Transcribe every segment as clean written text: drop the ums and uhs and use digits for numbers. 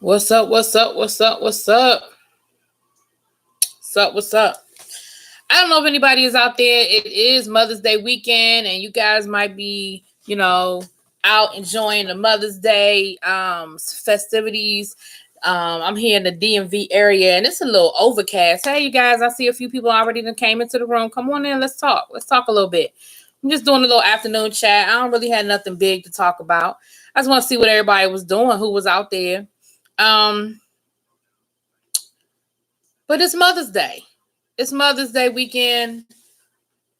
What's up? What's up? What's up? What's up? What's up? What's up? I don't know if anybody is out there. It is Mother's Day weekend, and you guys might be, out enjoying the Mother's Day festivities. I'm here in the DMV area, and it's a little overcast. Hey, you guys! I see a few people already that came into the room. Come on in. Let's talk. Let's talk a little bit. I'm just doing a little afternoon chat. I don't really have nothing big to talk about. I just want to see what everybody was doing, who was out there. Um, but it's Mother's Day. It's Mother's Day weekend.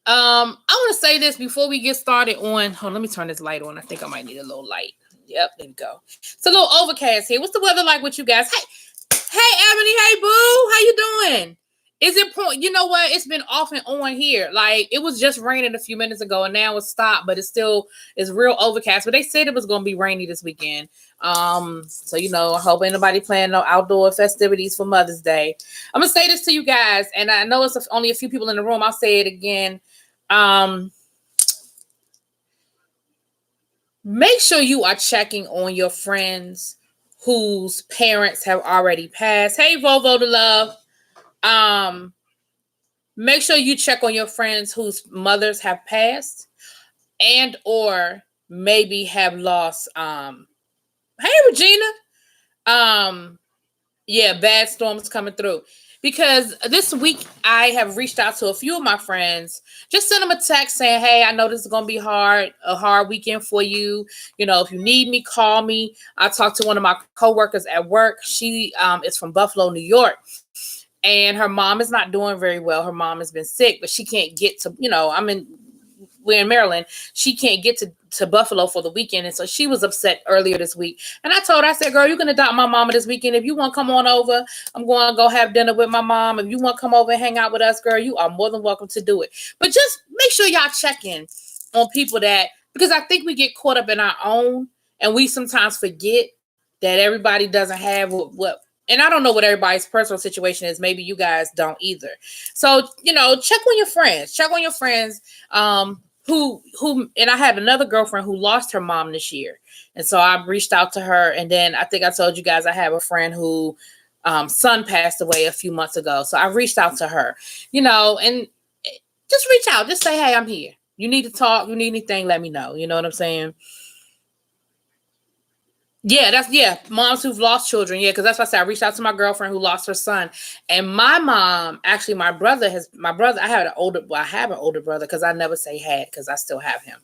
I want to say this before we get started on. Hold on, let me turn this light on. I think I might need a little light. Yep, there we go. It's a little overcast here. What's the weather like with you guys? Hey, Ebony. Hey, Boo. How you doing? Is it point? You know what? It's been off and on here. Like it was just raining a few minutes ago, and now it's stopped. But it's real overcast. But they said it was going to be rainy this weekend. So I hope anybody planning no outdoor festivities for Mother's Day. I'm gonna say this to you guys, and I know it's only a few people in the room. I'll say it again. Make sure you are checking on your friends whose parents have already passed. Hey, Volvo to love. Make sure you check on your friends whose mothers have passed and or maybe have lost. Hey, Regina. Yeah, bad storms coming through. Because this week I have reached out to a few of my friends, just sent them a text saying, hey, I know this is going to be a hard weekend for you. If you need me, call me. I talked to one of my coworkers at work. She is from Buffalo, New York. And her mom is not doing very well. Her mom has been sick, but she can't get to, we're in Maryland. She can't get to Buffalo for the weekend. And so she was upset earlier this week. And I told her, I said, girl, you can adopt my mama this weekend. If you want to come on over, I'm going to go have dinner with my mom. If you want to come over and hang out with us, girl, you are more than welcome to do it. But just make sure y'all check in on people because I think we get caught up in our own and we sometimes forget that everybody doesn't have what and I don't know what everybody's personal situation is. Maybe you guys don't either. So, check on your friends. Check on your friends. Who and I have another girlfriend who lost her mom this year. And so I reached out to her. And then I think I told you guys I have a friend who son passed away a few months ago. So I reached out to her, and just reach out. Just say, hey, I'm here. You need to talk. You need anything, let me know. You know what I'm saying? Yeah, moms who've lost children. Yeah, because that's what I said. I reached out to my girlfriend who lost her son, and my mom, actually, my brother. I have an older brother because I never say had because I still have him.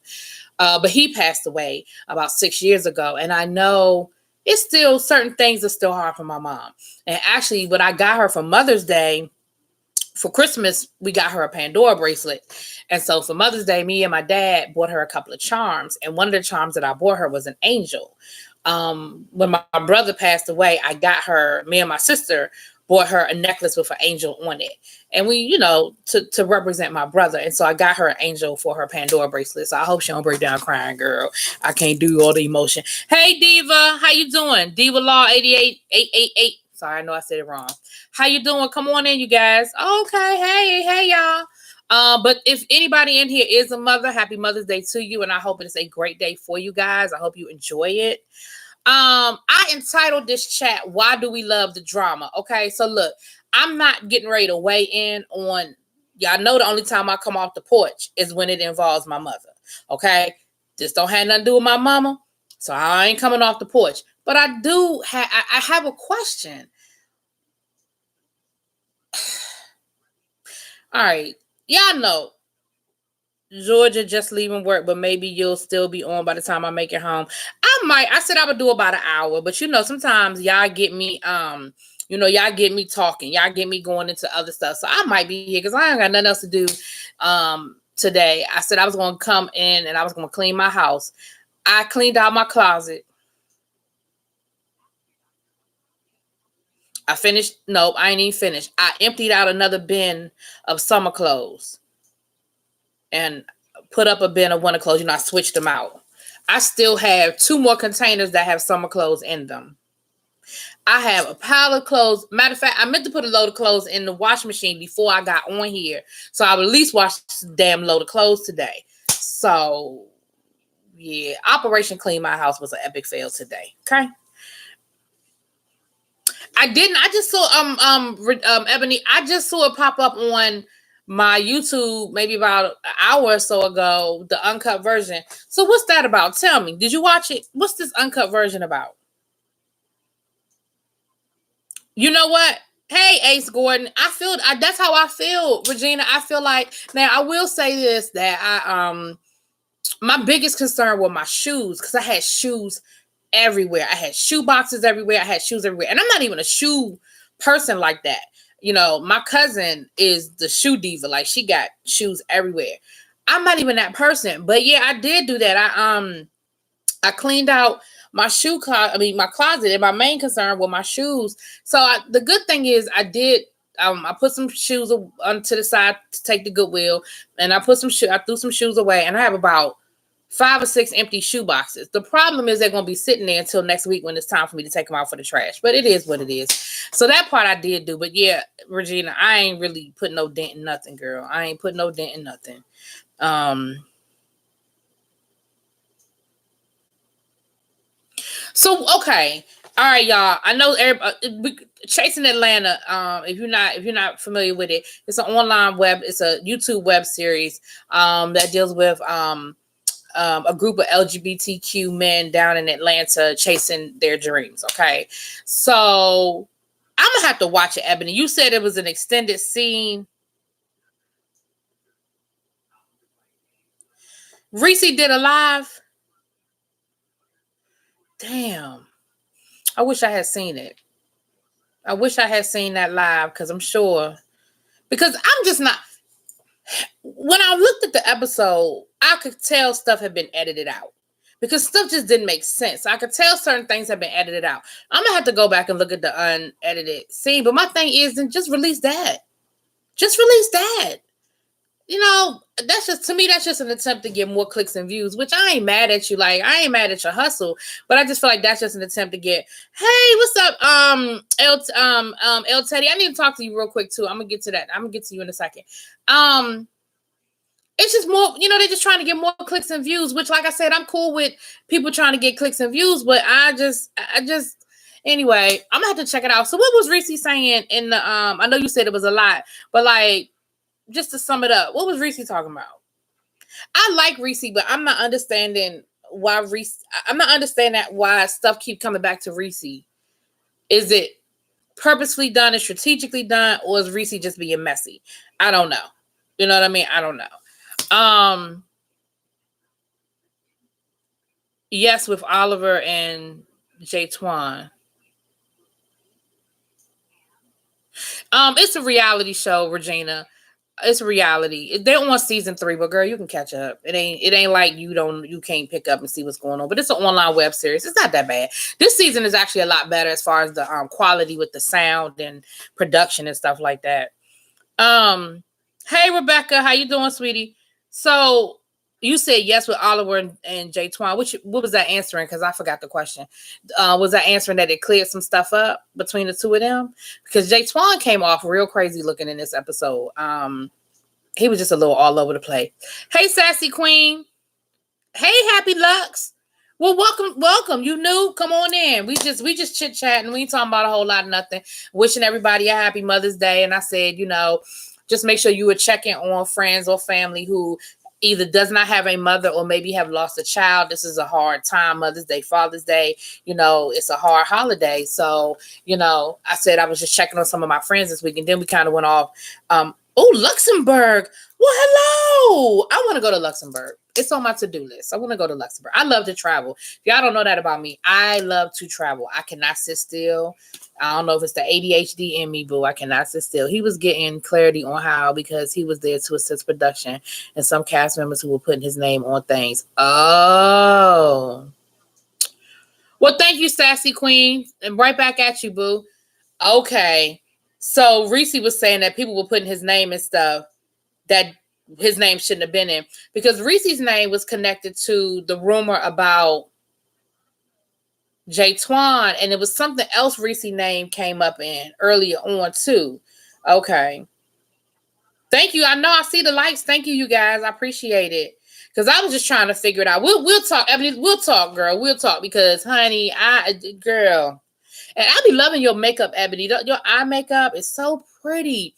But he passed away about 6 years ago, and I know it's still certain things are still hard for my mom. And actually, what I got her for Mother's Day. For Christmas, we got her a Pandora bracelet. And so for Mother's Day, me and my dad bought her a couple of charms. And one of the charms that I bought her was an angel. When my brother passed away, me and my sister bought her a necklace with an angel on it. And we, to represent my brother. And so I got her an angel for her Pandora bracelet. So I hope she don't break down crying, girl. I can't do all the emotion. Hey, Diva, how you doing? Diva Law 88888. Sorry, I know I said it wrong. How you doing? Come on in, you guys. Okay, hey, y'all. But if anybody in here is a mother, happy Mother's Day to you. And I hope it's a great day for you guys. I hope you enjoy it. I entitled this chat, Why Do We Love the Drama? Okay, so look, I'm not getting ready to weigh in on, y'all know the only time I come off the porch is when it involves my mother. Okay, this don't have nothing to do with my mama, so I ain't coming off the porch. But I have a question. All right, y'all know Georgia just leaving work, but maybe you'll still be on by the time I make it home. I said I would do about an hour, but sometimes y'all get me, y'all get me talking. Y'all get me going into other stuff. So I might be here because I ain't got nothing else to do today. I said I was going to come in and I was going to clean my house. I cleaned out my closet. I finished. Nope, I ain't even finished. I emptied out another bin of summer clothes and put up a bin of winter clothes. I switched them out. I still have 2 more containers that have summer clothes in them. I have a pile of clothes. Matter of fact, I meant to put a load of clothes in the washing machine before I got on here. So I would at least wash this damn load of clothes today. So Yeah, Operation Clean My House was an epic fail today. Okay. I didn't. I just saw Ebony. I just saw it pop up on my YouTube maybe about an hour or so ago. The uncut version. So what's that about? Tell me. Did you watch it? What's this uncut version about? You know what? Hey, Ace Gordon. That's how I feel, Regina. I feel like now I will say this that my biggest concern were my shoes because I had shoes everywhere. I had shoe boxes everywhere. I had shoes everywhere. And I'm not even a shoe person like that. You know, my cousin is the shoe diva. Like she got shoes everywhere. I'm not even that person. But yeah, I did do that. I cleaned out my my closet, and my main concern were my shoes. So the good thing is I did I put some shoes onto the side to take the Goodwill, and I threw some shoes away, and I have about 5 or 6 empty shoe boxes. The problem is they're going to be sitting there until next week when it's time for me to take them out for the trash. But it is what it is. So that part I did do. But yeah, Regina, I ain't really put no dent in nothing, girl. I ain't put no dent in nothing. So okay, all right, y'all. I know Chasing Atlanta. If you're not familiar with it, it's an it's a YouTube web series that deals with a group of LGBTQ men down in Atlanta chasing their dreams. Okay, so I'm gonna have to watch it, Ebony. You said it was an extended scene. Reese did a live. Damn. I wish I had seen it. I wish I had seen that live because I'm sure. Because I'm just not. When I looked at the episode, I could tell stuff had been edited out because stuff just didn't make sense. I could tell certain things had been edited out. I'm going to have to go back and look at the unedited scene. But my thing is, then just release that. Just release that. You know, that's just an attempt to get more clicks and views, which I ain't mad at you. Like, I ain't mad at your hustle, but I just feel like that's just an attempt to get, hey, what's up? El Teddy, I need to talk to you real quick too. I'm gonna get to that. I'm gonna get to you in a second. It's just more, they're just trying to get more clicks and views, which, like I said, I'm cool with people trying to get clicks and views, but I just anyway, I'm gonna have to check it out. So what was Reese saying in the I know you said it was a lot, but like, just to sum it up, what was Reese talking about? I like Reese, but I'm not understanding why why stuff keep coming back to Reese. Is it purposefully done and strategically done, or is Reese just being messy? I don't know. You know what I mean? I don't know. Yes, with Oliver and Jay Twan. It's a reality show, Regina. It's reality. They're on season 3, but girl, you can catch up. It ain't like you can't pick up and see what's going on. But it's an online web series. It's not that bad. This season is actually a lot better as far as the quality with the sound and production and stuff like that. Hey Rebecca, how you doing, sweetie? So you said yes with Oliver and Jay Twan. What was that answering? Because I forgot the question. Was that answering that it cleared some stuff up between the two of them? Because Jay Twan came off real crazy looking in this episode. He was just a little all over the place. Hey, Sassy Queen. Hey, Happy Lux. Well, welcome. You new? Come on in. We just chit chatting. We ain't talking about a whole lot of nothing. Wishing everybody a happy Mother's Day. And I said, just make sure you were checking on friends or family who either does not have a mother or maybe have lost a child. This is a hard time. Mother's Day, Father's Day, it's a hard holiday. So, I said I was just checking on some of my friends this week, and then we kind of went off. Luxembourg. Well, hello. I want to go to Luxembourg. It's on my to-do list. I want to go to Luxembourg. I love to travel. If y'all don't know that about me, I love to travel. I cannot sit still. I don't know if it's the ADHD in me, but I cannot sit still. He was getting clarity on how, because he was there to assist production and some cast members who were putting his name on things. Oh. Well, thank you, Sassy Queen. And right back at you, boo. Okay. So Reese was saying that people were putting his name and stuff that his name shouldn't have been in, because Reese's name was connected to the rumor about Jay Twan, and it was something else Reese's name came up in earlier on too. Okay. Thank you. I know I see the likes. Thank you, you guys. I appreciate it. Because I was just trying to figure it out. We'll talk, Ebony. We'll talk, girl. We'll talk because, honey, girl, and I be loving your makeup, Ebony. Your eye makeup is so pretty.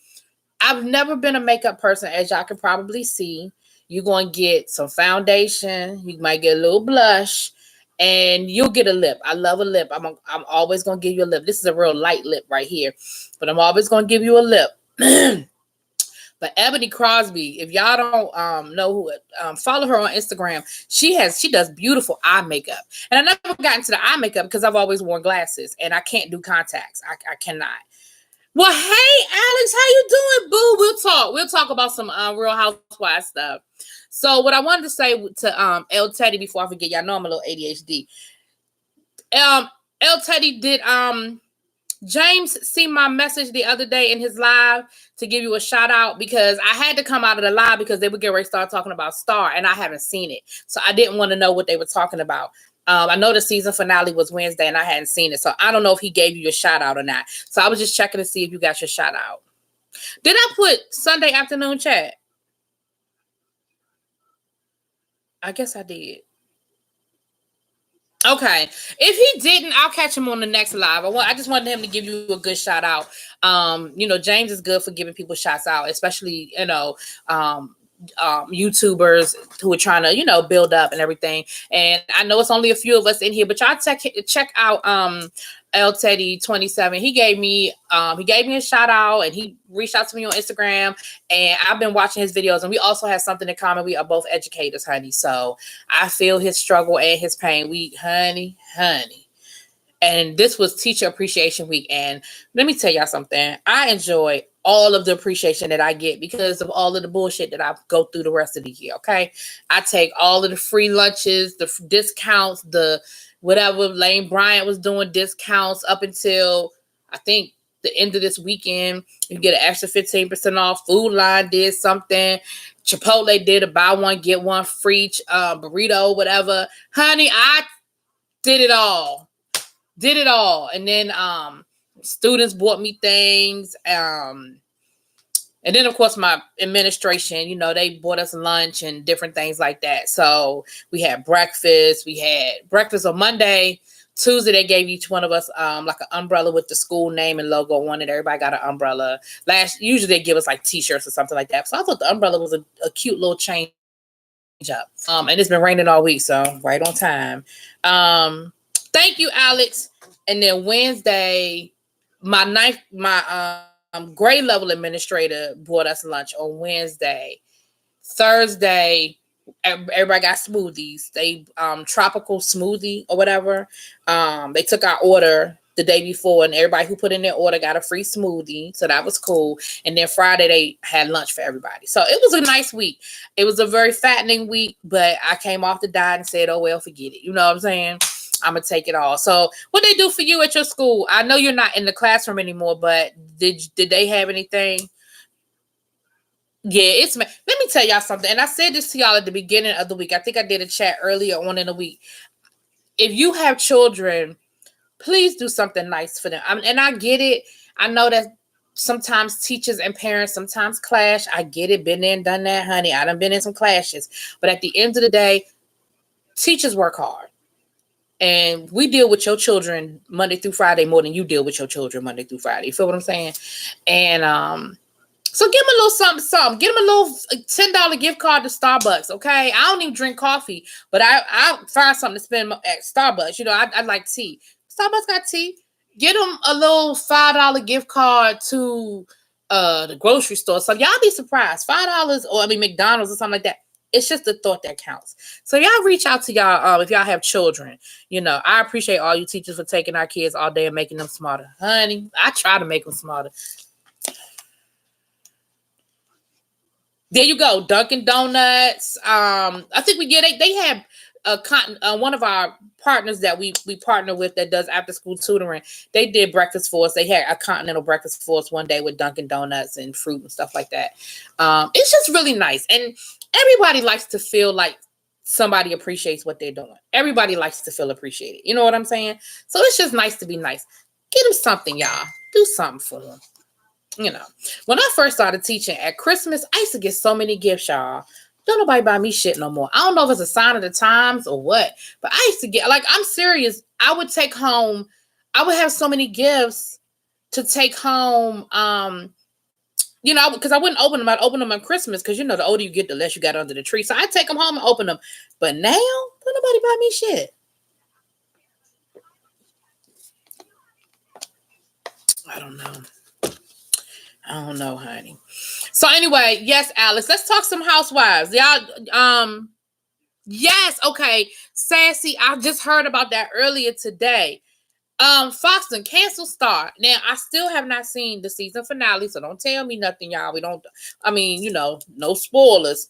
I've never been a makeup person, as y'all can probably see. You're going to get some foundation. You might get a little blush. And you'll get a lip. I love a lip. I'm always going to give you a lip. This is a real light lip right here. But I'm always going to give you a lip. But Ebony Crosby, if y'all don't know who, follow her on Instagram. She does beautiful eye makeup. And I never got into the eye makeup because I've always worn glasses. And I can't do contacts. I cannot. Well, hey, Alex, how you doing, boo? We'll talk about some Real Housewives stuff. So what I wanted to say to El Teddy before I forget, y'all know I'm a little ADHD. El Teddy, did James see my message the other day in his live to give you a shout out? Because I had to come out of the live because they would get ready to start talking about Star and I haven't seen it. So I didn't want to know what they were talking about. I know the season finale was Wednesday and I hadn't seen it. So I don't know if he gave you a shout out or not. So I was just checking to see if you got your shout out. Did I put Sunday afternoon chat? I guess I did. Okay. If he didn't, I'll catch him on the next live. I just wanted him to give you a good shout out. James is good for giving people shouts out, especially, YouTubers who are trying to, build up and everything. And I know it's only a few of us in here, but y'all check out El Teddy 27. He gave me a shout out and he reached out to me on Instagram and I've been watching his videos and we also have something in common. We are both educators, honey. So I feel his struggle and his pain. Honey. And this was Teacher Appreciation Week. And let me tell y'all something. I enjoy all of the appreciation that I get because of all of the bullshit that I go through the rest of the year, okay? I take all of the free lunches, the discounts, the whatever. Lane Bryant was doing discounts up until, I think, the end of this weekend. You get an extra 15% off. Food Line did something. Chipotle did a buy one, get one free burrito, whatever. Honey, I did it all. And then students bought me things. And then, of course, my administration, they bought us lunch and different things like that. So we had breakfast. We had breakfast on Monday. Tuesday, they gave each one of us like an umbrella with the school name and logo on it. Everybody got an umbrella. Usually they give us like T-shirts or something like that. So I thought the umbrella was a cute little change up. And it's been raining all week, so right on time. Thank you, Alex. And then Wednesday, my grade level administrator brought us lunch on Wednesday. Thursday, everybody got smoothies. They tropical smoothie or whatever. They took our order the day before, and everybody who put in their order got a free smoothie. So that was cool. And then Friday, they had lunch for everybody. So it was a nice week. It was a very fattening week, but I came off the diet and said, oh, well, forget it. You know what I'm saying? I'm going to take it all. So what they do for you at your school? I know you're not in the classroom anymore, but did they have anything? Yeah, let me tell y'all something. And I said this to y'all at the beginning of the week. I think I did a chat earlier on in the week. If you have children, please do something nice for them. And I get it. I know that sometimes teachers and parents sometimes clash. I get it. Been there and done that, honey. I done been in some clashes. But at the end of the day, teachers work hard. And we deal with your children Monday through Friday more than you deal with your children Monday through Friday. You feel what I'm saying? And so give them a little something. Give them a little $10 gift card to Starbucks, okay? I don't even drink coffee, but I'll find something to spend at Starbucks. I like tea. Starbucks got tea. Get them a little $5 gift card to the grocery store. So y'all be surprised. $5 or McDonald's or something like that. It's just the thought that counts. So y'all reach out to y'all if y'all have children. I appreciate all you teachers for taking our kids all day and making them smarter. Honey, I try to make them smarter. There you go. Dunkin' Donuts. I think they have one of our partners that we partner with that does after school tutoring. They did breakfast for us. They had a continental breakfast for us one day with Dunkin' Donuts and fruit and stuff like that. It's just really nice. And everybody likes to feel like somebody appreciates what they're doing. Everybody likes to feel appreciated. You know what I'm saying? So it's just nice to be nice. Get them something, y'all. Do something for them. When I first started teaching at Christmas, I used to get so many gifts, y'all. Don't nobody buy me shit no more. I don't know if it's a sign of the times or what, but I used to get, like, I'm serious. I would take home, I would have so many gifts to take home. Because I wouldn't open them. I'd open them on Christmas because, the older you get, the less you got under the tree. So I'd take them home and open them. But now, don't nobody buy me shit. I don't know, honey. So anyway, yes, Alice, let's talk some housewives. Y'all, yes, okay. Sassy, I just heard about that earlier today. Fox and cancel Star. Now, I still have not seen the season finale, so don't tell me nothing, y'all. No spoilers.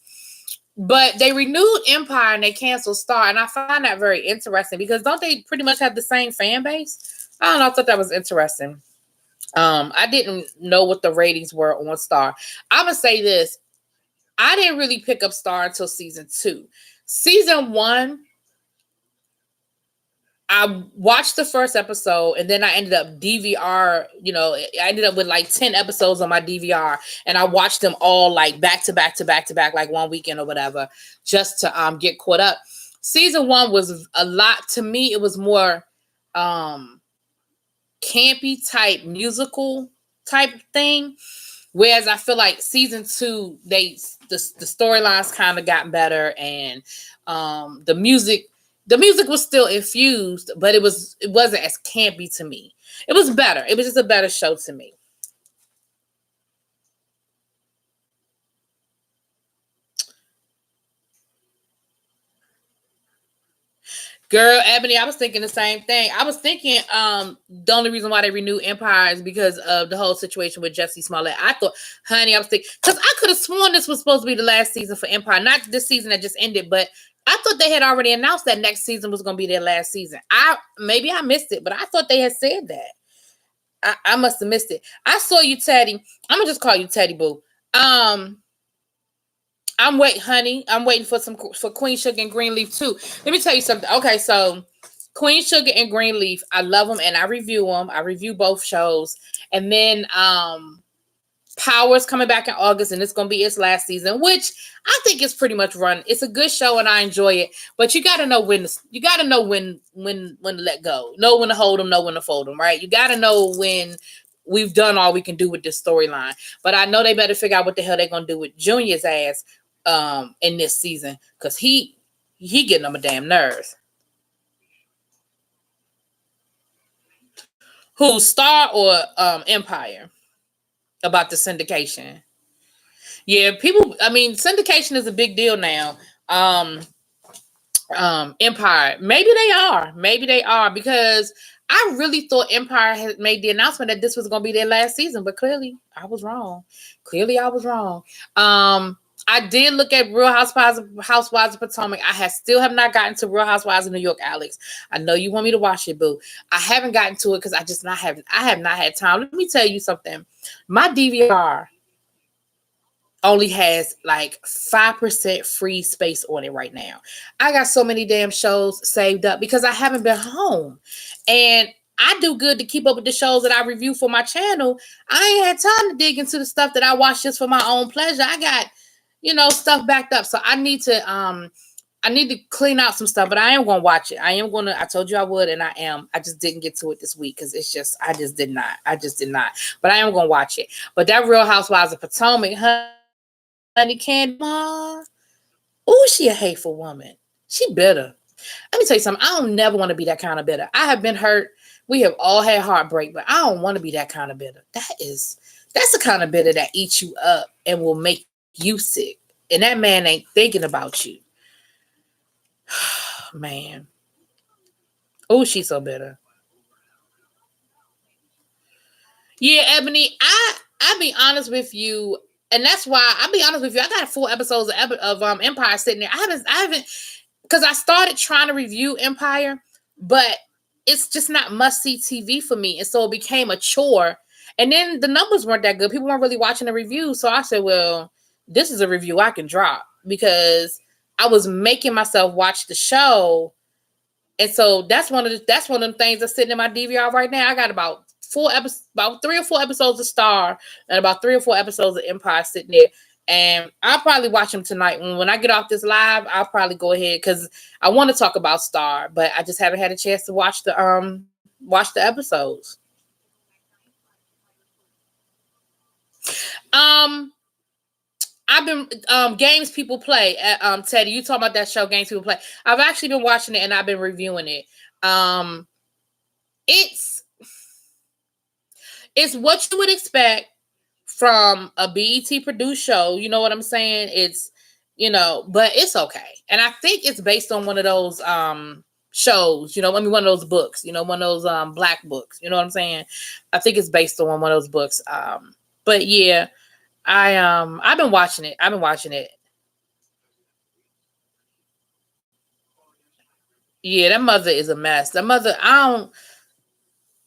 But they renewed Empire and they canceled Star, and I find that very interesting because don't they pretty much have the same fan base? I don't know. I thought that was interesting. I didn't know what the ratings were on Star. I'm gonna say this: I didn't really pick up Star until season 2. Season 1, I watched the first episode and then I ended up DVR, I ended up with like 10 episodes on my DVR and I watched them all like back to back, like one weekend or whatever, just to get caught up. Season 1 was a lot to me. It was more campy type musical type thing. Whereas I feel like season 2, the storylines kind of got better and the music was still infused, but it wasn't as campy to me. It was better. It was just a better show to me. Girl, Ebony, I was thinking the same thing. I was thinking the only reason why they renewed Empire is because of the whole situation with Jussie Smollett. I thought, honey, I was thinking, because I could have sworn this was supposed to be the last season for Empire. Not this season that just ended, but I thought they had already announced that next season was going to be their last season. Maybe I missed it, but I thought they had said that. I must have missed it. I saw you, Teddy. I'm going to just call you Teddy Boo. I'm waiting, honey. I'm waiting for Queen Sugar and Greenleaf too. Let me tell you something. Okay, so Queen Sugar and Greenleaf, I love them and I review them. I review both shows. And then Power's coming back in August and it's going to be its last season, which I think is pretty much run. It's a good show and I enjoy it. But you got to know when to let go. Know when to hold them, know when to fold them, right? You got to know when we've done all we can do with this storyline. But I know they better figure out what the hell they're going to do with Junior's ass in this season, because he getting on my damn nerves. Who, Star or Empire? About the syndication. Yeah, syndication is a big deal now. Empire, maybe they are because I really thought Empire had made the announcement that this was going to be their last season, but clearly I was wrong. I did look at Real Housewives of Potomac. I still have not gotten to Real Housewives of New York, Alex. I know you want me to watch it, boo. I haven't gotten to it because I have not had time. Let me tell you something. My DVR only has like 5% free space on it right now. I got so many damn shows saved up because I haven't been home. And I do good to keep up with the shows that I review for my channel. I ain't had time to dig into the stuff that I watch just for my own pleasure. I got stuff backed up. So I need to clean out some stuff, but I am going to watch it. I told you I would, and I am. I just didn't get to it this week because I just did not. But I am going to watch it. But that Real Housewives of Potomac, honey, Candy, she a hateful woman. She bitter. Let me tell you something. I don't never want to be that kind of bitter. I have been hurt. We have all had heartbreak, but I don't want to be that kind of bitter. That's the kind of bitter that eats you up and will make you sick, and that man ain't thinking about you. Man, she's so bitter. Yeah, Ebony, I'll be honest with you, and that's why I'll be honest with you. I got 4 episodes of Empire sitting there. I haven't, because I started trying to review Empire, but it's just not must-see TV for me, and so it became a chore. And then the numbers weren't that good. People weren't really watching the reviews, so I said, well, this is a review I can drop, because I was making myself watch the show. And so that's one of the things that's sitting in my DVR right now. I got about 3 or 4 episodes of Star and about 3 or 4 episodes of Empire sitting there. And I'll probably watch them tonight. When I get off this live, I'll probably go ahead because I want to talk about Star, but I just haven't had a chance to watch the episodes. I've been games people play. Teddy, you talking about that show, Games People Play? I've actually been watching it and I've been reviewing it. It's what you would expect from a BET produced show. You know what I'm saying? It's, but it's okay. And I think it's based on one of those shows, one of those books, one of those black books. You know what I'm saying? I think it's based on one of those books. But yeah, I've been watching it. Yeah, that mother is a mess. That mother, I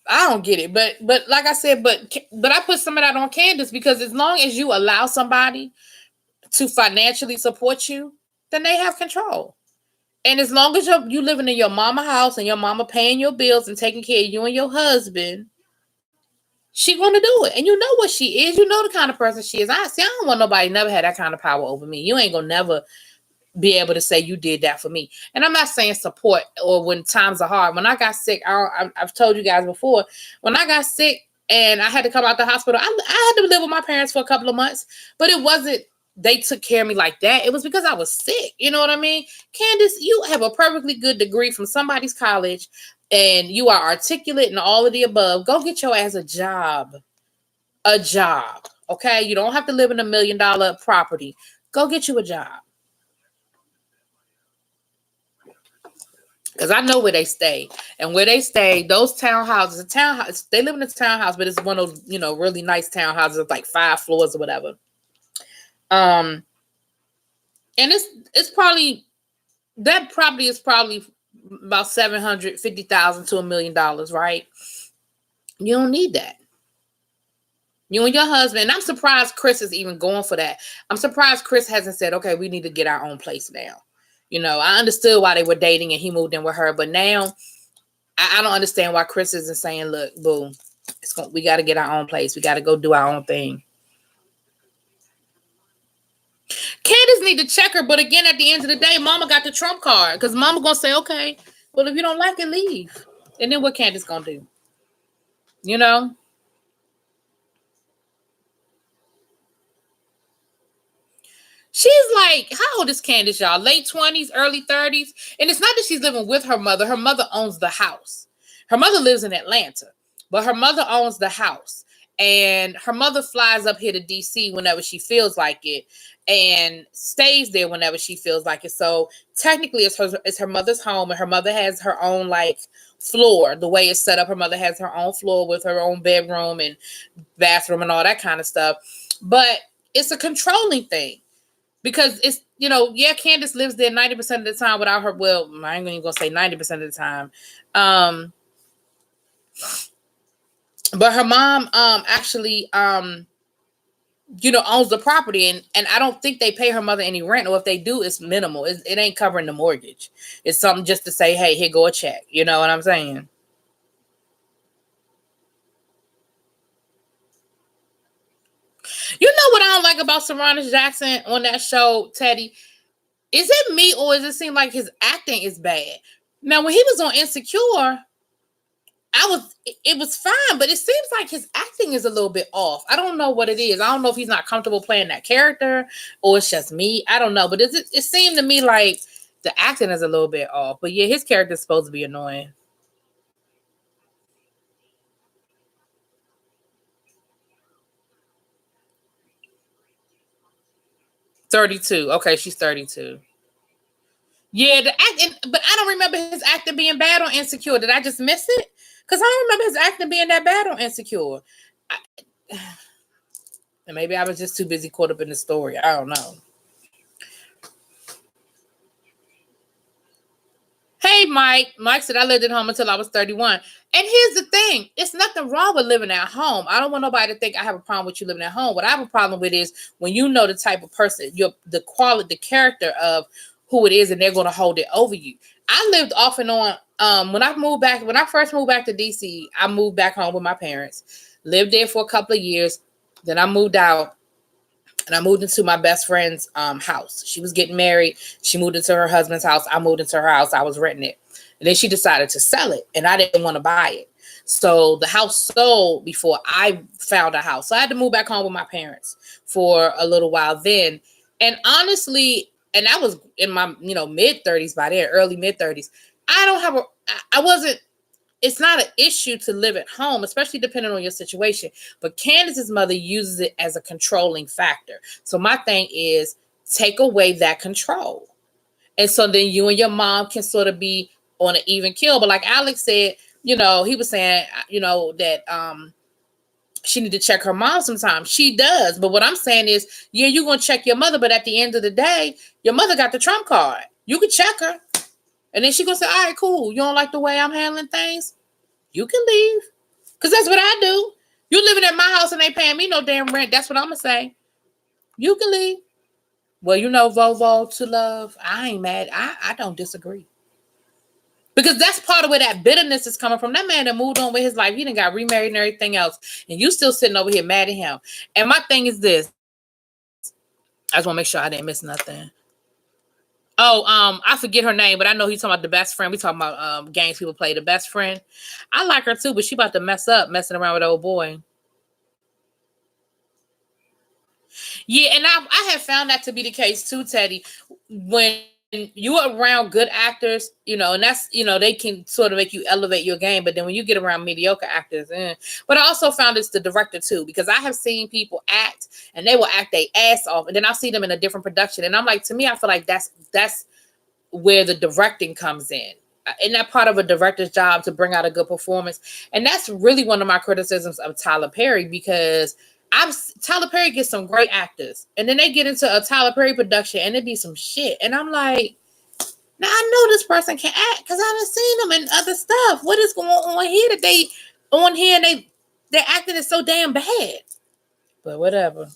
don't get it. But like I said, but I put some of that on Candace because as long as you allow somebody to financially support you, then they have control. And as long as you living in your mama house and your mama paying your bills and taking care of you and your husband, she gonna do it. And you know what she is. You know the kind of person she is. I don't want nobody never had that kind of power over me. You ain't gonna never be able to say you did that for me. And I'm not saying support or when times are hard. When I got sick, I've told you guys before, when I got sick and I had to come out the hospital, I had to live with my parents for a couple of months, but it wasn't they took care of me like that. It was because I was sick. You know what I mean? Candace, you have a perfectly good degree from somebody's college and you are articulate and all of the above. Go get your ass a job. A job. Okay? You don't have to live in $1 million property. Go get you a job. Because I know where they stay. And where they stay, those townhouses, they live in a townhouse, but it's one of those, really nice townhouses with like 5 floors or whatever. And it's probably, that property is probably about $750,000 to $1 million, right? You don't need that. You and your husband, and I'm surprised Chris is even going for that. I'm surprised Chris hasn't said, okay, we need to get our own place now. I understood why they were dating and he moved in with her, but now I don't understand why Chris isn't saying, look, boo, we got to get our own place. We got to go do our own thing. Candace need to check her, but again, at the end of the day, mama got the trump card because mama going to say, okay, well, if you don't like it, leave. And then what Candace going to do? She's like, how old is Candace, y'all? Late 20s, early 30s. And it's not that she's living with her mother. Her mother owns the house. Her mother lives in Atlanta, but her mother owns the house. And her mother flies up here to DC whenever she feels like it and stays there whenever she feels like it. So technically it's her mother's home, and her mother has her own like floor. The way it's set up, her mother has her own floor with her own bedroom and bathroom and all that kind of stuff. But it's a controlling thing. Because it's, Candace lives there 90% of the time without her. Well, I ain't even gonna say 90% of the time. But her mom actually owns the property, and I don't think they pay her mother any rent, or if they do, it's minimal. It ain't covering the mortgage. It's something just to say, hey, here go a check. You know what I'm saying? You know what I don't like about Serrano Jackson on that show, Teddy? Is it me, or does it seem like his acting is bad? Now, when he was on Insecure, it was fine, but it seems like his acting is a little bit off. I don't know what it is. I don't know if he's not comfortable playing that character, or it's just me. I don't know, but it seemed to me like the acting is a little bit off. But yeah, his character is supposed to be annoying. 32. Okay, she's 32. Yeah, the acting, but I don't remember his acting being bad on Insecure. Did I just miss it? Because I don't remember his acting being that bad on Insecure. And maybe I was just too busy caught up in the story. I don't know. Hey, Mike. Mike said, I lived at home until I was 31. And here's the thing. It's nothing wrong with living at home. I don't want nobody to think I have a problem with you living at home. What I have a problem with is when you know the type of person, the quality, the character of who it is, and they're going to hold it over you. I lived off and on. When I first moved back to DC, I moved back home with my parents. Lived there for a couple of years. Then I moved out. and I moved into my best friend's house. She was getting married. She moved into her husband's house. I moved into her house. I was renting it. And then she decided to sell it, and I didn't want to buy it. So the house sold before I found a house. So I had to move back home with my parents for a little while then. And honestly, and I was in my, mid 30s by then, early mid 30s. I wasn't, it's not an issue to live at home, especially depending on your situation. But Candace's mother uses it as a controlling factor. So my thing is, take away that control. And so then you and your mom can sort of be on an even keel. But like Alex said, he was saying, that she need to check her mom sometimes. She does. But what I'm saying is, yeah, you're going to check your mother. But at the end of the day, your mother got the trump card. You can check her. And then she going to say, all right, cool. You don't like the way I'm handling things? You can leave. Because that's what I do. You living at my house and they paying me no damn rent. That's what I'm going to say. You can leave. Well, Vovo to love. I ain't mad. I don't disagree. Because that's part of where that bitterness is coming from. That man that moved on with his life. He done got remarried and everything else. And you still sitting over here mad at him. And my thing is this. I just want to make sure I didn't miss nothing. Oh, I forget her name, but I know he's talking about the best friend. We talking about games people play. The best friend. I like her too, but she about to messing around with old boy. Yeah, and I have found that to be the case too, Teddy. When you're around good actors, and that's, they can sort of make you elevate your game. But then when you get around mediocre actors, but I also found it's the director too, because I have seen people act and they will act their ass off, and then I'll see them in a different production, and I'm like, to me, I feel like that's where the directing comes in. Isn't that part of a director's job to bring out a good performance? And that's really one of my criticisms of Tyler Perry, because Tyler Perry gets some great actors, and then they get into a Tyler Perry production and it be some shit. And I'm like, now I know this person can act because I haven't seen them in other stuff. What is going on here that they on here and their acting is so damn bad? But whatever.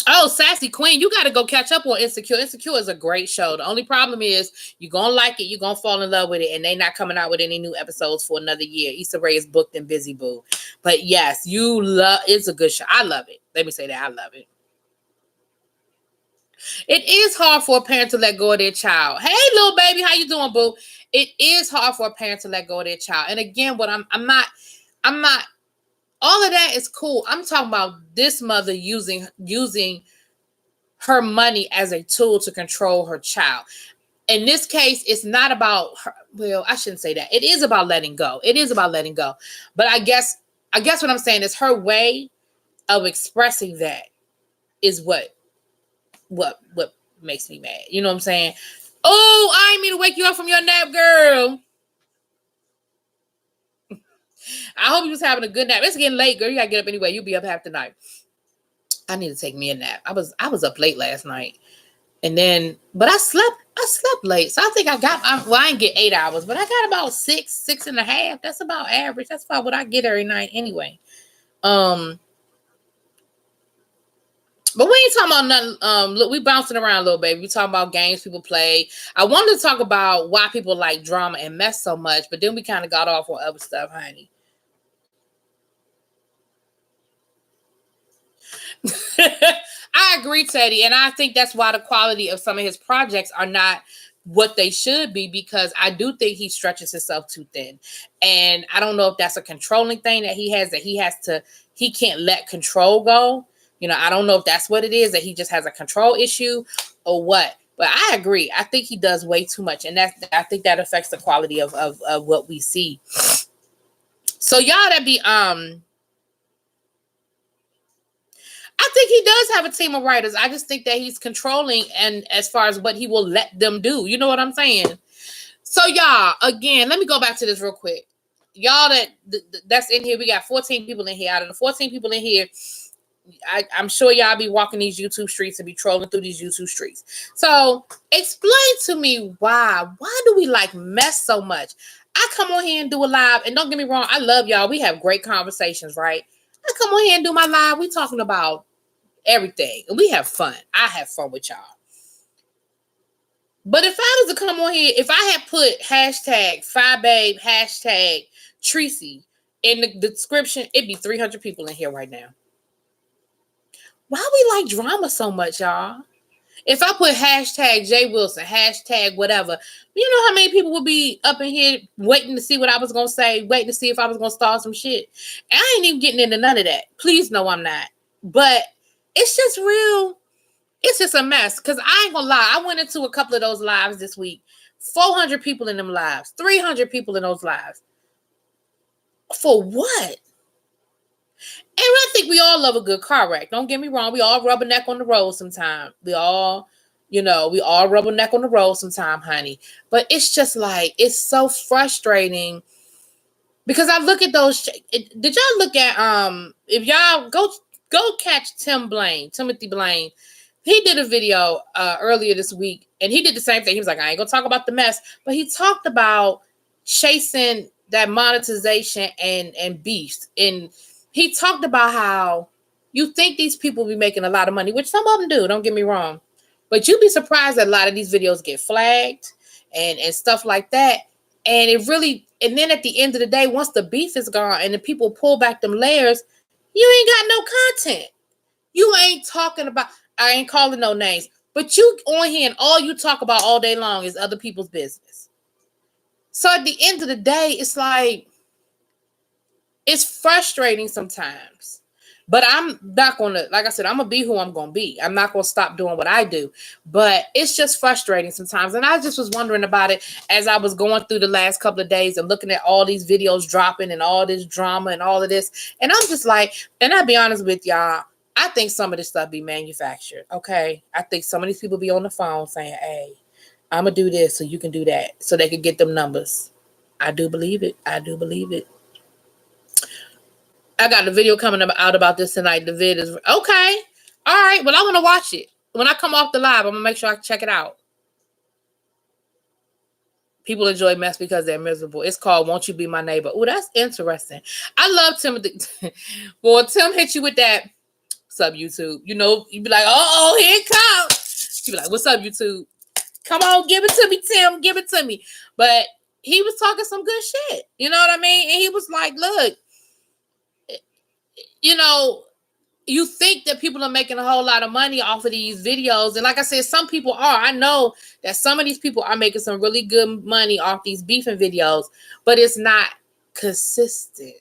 Oh, Sassy Queen, you got to go catch up on Insecure. Insecure is a great show. The only problem is you're going to like it. You're going to fall in love with it. And they not coming out with any new episodes for another year. Issa Rae is booked and busy, boo. But yes, it's a good show. I love it. Let me say that. I love it. It is hard for a parent to let go of their child. Hey, little baby, how you doing, boo? It is hard for a parent to let go of their child. And again, what I'm not, all of that is cool. I'm talking about this mother using her money as a tool to control her child. In this case, it's not about her. Well, I shouldn't say that. It is about letting go. It is about letting go. But I guess what I'm saying is her way of expressing that is what makes me mad. You know what I'm saying? Oh, I ain't mean to wake you up from your nap, girl. I hope you was having a good nap. It's getting late, girl. You gotta get up anyway. You'll be up half the night. I need to take me a nap. I was up late last night. And then, but I slept late. So I think I didn't get 8 hours, but I got about 6.5. That's about average. That's about what I get every night anyway. But we ain't talking about nothing. Look, we bouncing around a little, baby. We talking about games people play. I wanted to talk about why people like drama and mess so much, but then we kind of got off on other stuff, honey. I agree, Teddy, and I think that's why the quality of some of his projects are not what they should be, because I do think he stretches himself too thin. And I don't know if that's a controlling thing that he can't let control go. I don't know if that's what it is, that he just has a control issue or what. But I agree. I think he does way too much, and I think that affects the quality of what we see. So y'all that be I think he does have a team of writers. I just think that he's controlling, and as far as what he will let them do. You know what I'm saying? So y'all, again, let me go back to this real quick. Y'all that's in here, we got 14 people in here. Out of the 14 people in here, I'm sure y'all be walking these YouTube streets and be trolling through these YouTube streets. So explain to me why do we like mess so much? I come on here and do a live, and don't get me wrong, I love y'all. We have great conversations, right? I come on here and do my live. We talking about everything, and we have fun. I have fun with y'all. But if I was to come on here, if I had put hashtag #FiBabe, #Tracy in the description, it'd be 300 people in here right now. Why we like drama so much, y'all? If I put hashtag Jay Wilson, hashtag whatever, you know how many people would be up in here waiting to see what I was going to say, waiting to see if I was going to start some shit. And I ain't even getting into none of that. Please know I'm not. But it's just real. It's just a mess. Because I ain't going to lie. I went into a couple of those lives this week. 400 people in them lives. 300 people in those lives. For what? And I think we all love a good car wreck. Don't get me wrong. We all rubberneck on the road sometime. We all rubberneck on the road sometime, honey. But it's just like, it's so frustrating because I look at those. Did y'all look at, if y'all go catch Timothy Blaine. He did a video earlier this week and he did the same thing. He was like, I ain't gonna talk about the mess, but he talked about chasing that monetization and beefs. And he talked about how you think these people be making a lot of money, which some of them do, don't get me wrong. But you'd be surprised that a lot of these videos get flagged and stuff like that. And it really, and then at the end of the day, once the beef is gone and the people pull back them layers, you ain't got no content. You ain't talking about, I ain't calling no names, but you on here and all you talk about all day long is other people's business. So at the end of the day, it's like, it's frustrating sometimes. But I'm not going to, like I said, I'm going to be who I'm going to be. I'm not going to stop doing what I do. But it's just frustrating sometimes. And I just was wondering about it as I was going through the last couple of days and looking at all these videos dropping and all this drama and all of this. And I'm just like, and I'll be honest with y'all, I think some of this stuff be manufactured, okay? I think some of these people be on the phone saying, hey, I'm going to do this so you can do that so they can get them numbers. I do believe it. I do believe it. I got the video coming out about this tonight. The vid is okay. All right. Well, I'm going to watch it. When I come off the live, I'm going to make sure I check it out. People enjoy mess because they're miserable. It's called Won't You Be My Neighbor. Oh, that's interesting. I love Timothy. Well, Tim hit you with that. What's up, YouTube? You know, you'd be like, oh, here it comes. You'd be like, what's up, YouTube? Come on, give it to me, Tim. Give it to me. But he was talking some good shit. You know what I mean? And he was like, look, you know, you think that people are making a whole lot of money off of these videos. And like I said, some people are. I know that some of these people are making some really good money off these beefing videos, but it's not consistent.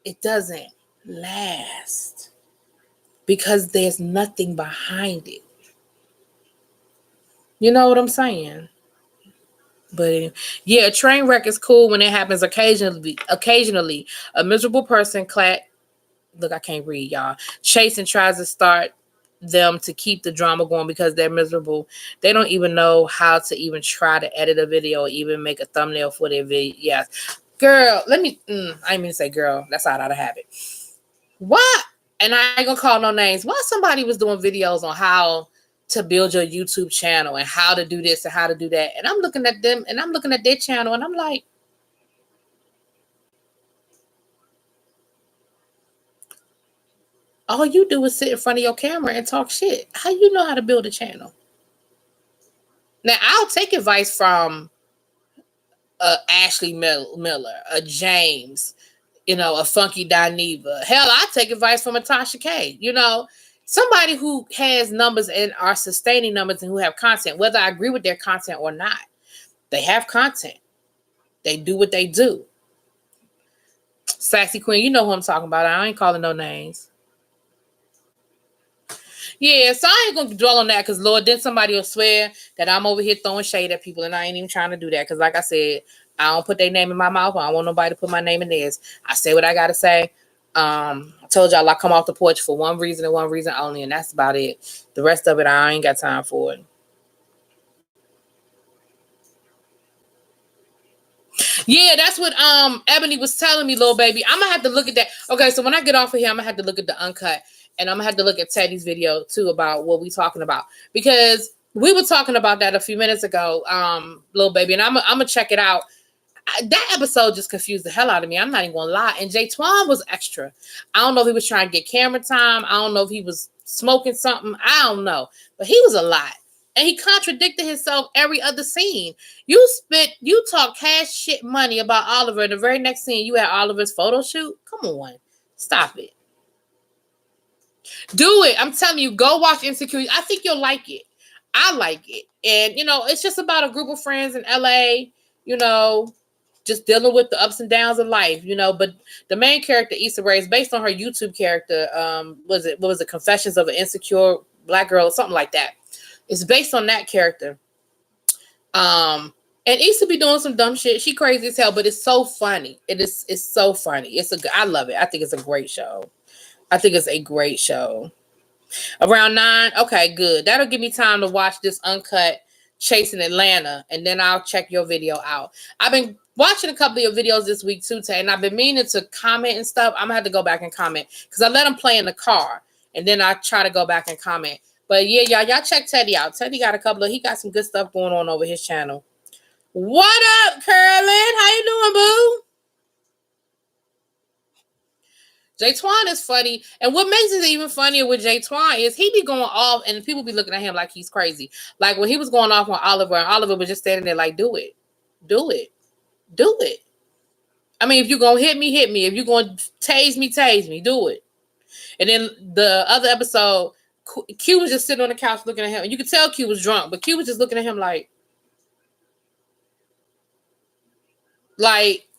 It doesn't last because there's nothing behind it. You know what I'm saying? But yeah, a train wreck is cool when it happens occasionally. Occasionally, a miserable person look, I can't read, y'all. Chasing tries to start them to keep the drama going because they're miserable. They don't even know how to even try to edit a video or even make a thumbnail for their video. Yes. Girl, I didn't mean to say girl. That's out of habit. What? And I ain't gonna call no names. Why somebody was doing videos on how to build your YouTube channel and how to do this and how to do that. And I'm looking at them and I'm looking at their channel and I'm like, all you do is sit in front of your camera and talk shit. How you know how to build a channel? Now, I'll take advice from Ashley Miller, a James, a Funky Dineva. Hell, I take advice from a Tasha K. Somebody who has numbers and are sustaining numbers and who have content, whether I agree with their content or not. They have content. They do what they do. Sassy Queen, you know who I'm talking about. I ain't calling no names. Yeah, so I ain't gonna dwell on that because Lord, then somebody will swear that I'm over here throwing shade at people, and I ain't even trying to do that because, like I said, I don't put their name in my mouth. I don't want nobody to put my name in theirs. I say what I gotta say. I told y'all I come off the porch for one reason and one reason only, and that's about it. The rest of it, I ain't got time for it. Yeah, that's what Ebony was telling me, little baby. I'm gonna have to look at that. Okay, so when I get off of here, I'm gonna have to look at the uncut. And I'm going to have to look at Teddy's video, too, about what we're talking about. Because we were talking about that a few minutes ago, little baby. And I'm going to check it out. That episode just confused the hell out of me. I'm not even going to lie. And Jay Twan was extra. I don't know if he was trying to get camera time. I don't know if he was smoking something. I don't know. But he was a lot. And he contradicted himself every other scene. You talk cash shit money about Oliver. And the very next scene, you had Oliver's photo shoot. Come on. Stop it. Do it. I'm telling you, go watch Insecure. I think you'll like it. I like it. And, it's just about a group of friends in LA, you know, just dealing with the ups and downs of life, But the main character, Issa Rae, is based on her YouTube character. What was it? Confessions of an Insecure Black Girl or something like that. It's based on that character. And Issa be doing some dumb shit. She crazy as hell, but it's so funny. It's so funny. I love it. I think it's a great show. Around 9. Okay, good. That'll give me time to watch this uncut Chasing Atlanta, and then I'll check your video out. I've been watching a couple of videos this week too, Tay, and I've been meaning to comment and stuff. I'm gonna have to go back and comment because I let him play in the car, and then I try to go back and comment. But yeah, y'all check Teddy out. Teddy got he got some good stuff going on over his channel. What up, Curlin? How you doing, boo? Jay Twan is funny. And what makes it even funnier with Jay Twan is he be going off and people be looking at him like he's crazy. Like when he was going off on Oliver, and Oliver was just standing there like, do it. Do it. Do it. I mean, if you're going to hit me, hit me. If you're going to tase me, do it. And then the other episode, Q was just sitting on the couch looking at him. And you could tell Q was drunk, but Q was just looking at him like,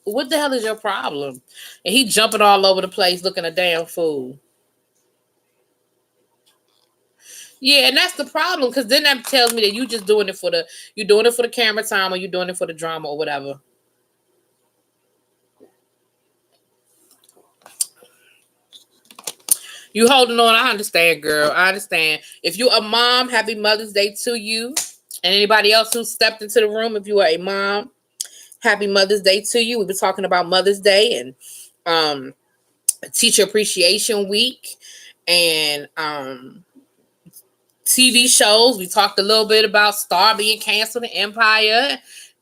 what the hell is your problem? And he jumping all over the place looking a damn fool. Yeah, and that's the problem, because then that tells me that you're doing it for the camera time, or you're doing it for the drama or whatever. You holding on. I understand, girl. I understand. If you're a mom, happy Mother's Day to you. And anybody else who stepped into the room, if you are a mom, happy Mother's Day to you. We've been talking about Mother's Day and Teacher Appreciation Week and TV shows. We talked a little bit about Star being canceled and Empire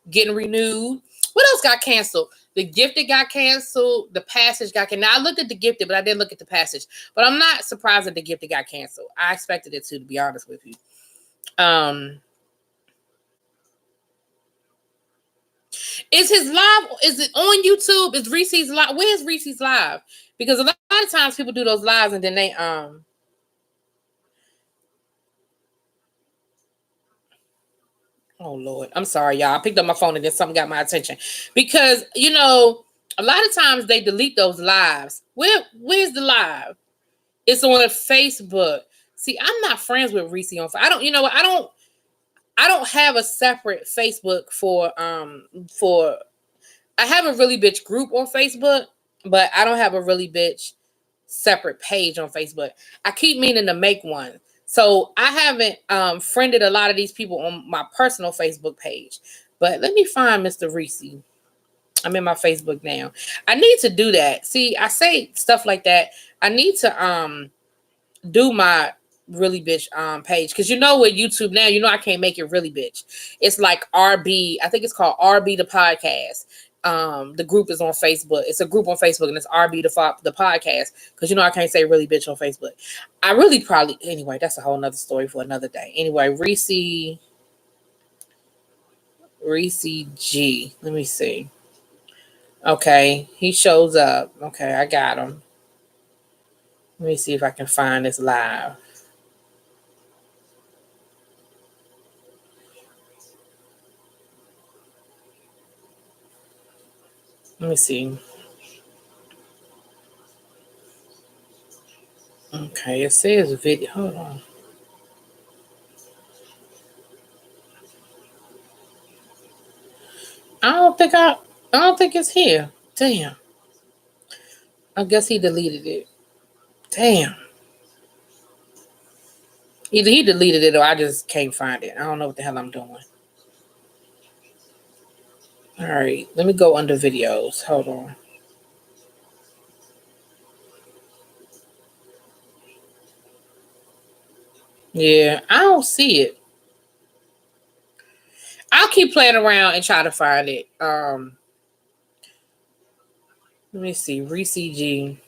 getting renewed. What else got canceled? The Gifted got canceled. The Passage got canceled. Now, I looked at The Gifted, but I didn't look at The Passage. But I'm not surprised that The Gifted got canceled. I expected it to be honest with you. Is his live? Is it on YouTube? Is Reese's live? Where's Reese's live? Because a lot of times people do those lives and then they Oh Lord, I'm sorry, y'all. I picked up my phone and then something got my attention because a lot of times they delete those lives. Where's the live? It's on Facebook. See, I'm not friends with Reese on. I don't. You know what? I don't have a separate Facebook for. I have a Really Bitch group on Facebook, but I don't have a Really Bitch separate page on Facebook. I keep meaning to make one. So I haven't friended a lot of these people on my personal Facebook page. But let me find Mr. Reese. I'm in my Facebook now. I need to do that. See, I say stuff like that. I need to do my Really Bitch page. Because with YouTube now, I can't make it Really Bitch. It's like RB. I think it's called RB the Podcast. The group is on Facebook. It's a group on Facebook, and it's RB the Podcast. Because I can't say Really Bitch on Facebook. I really probably anyway. That's a whole nother story for another day. Anyway, Reese G. Let me see. Okay, he shows up. Okay, I got him. Let me see if I can find this live. Let me see. Okay, it says video. Hold on. I don't think it's here. Damn. I guess he deleted it. Damn. Either he deleted it or I just can't find it. I don't know what the hell I'm doing. All right, let me go under videos. Hold on. Yeah, I don't see it. I'll keep playing around and try to find it. Let me see. Reese G.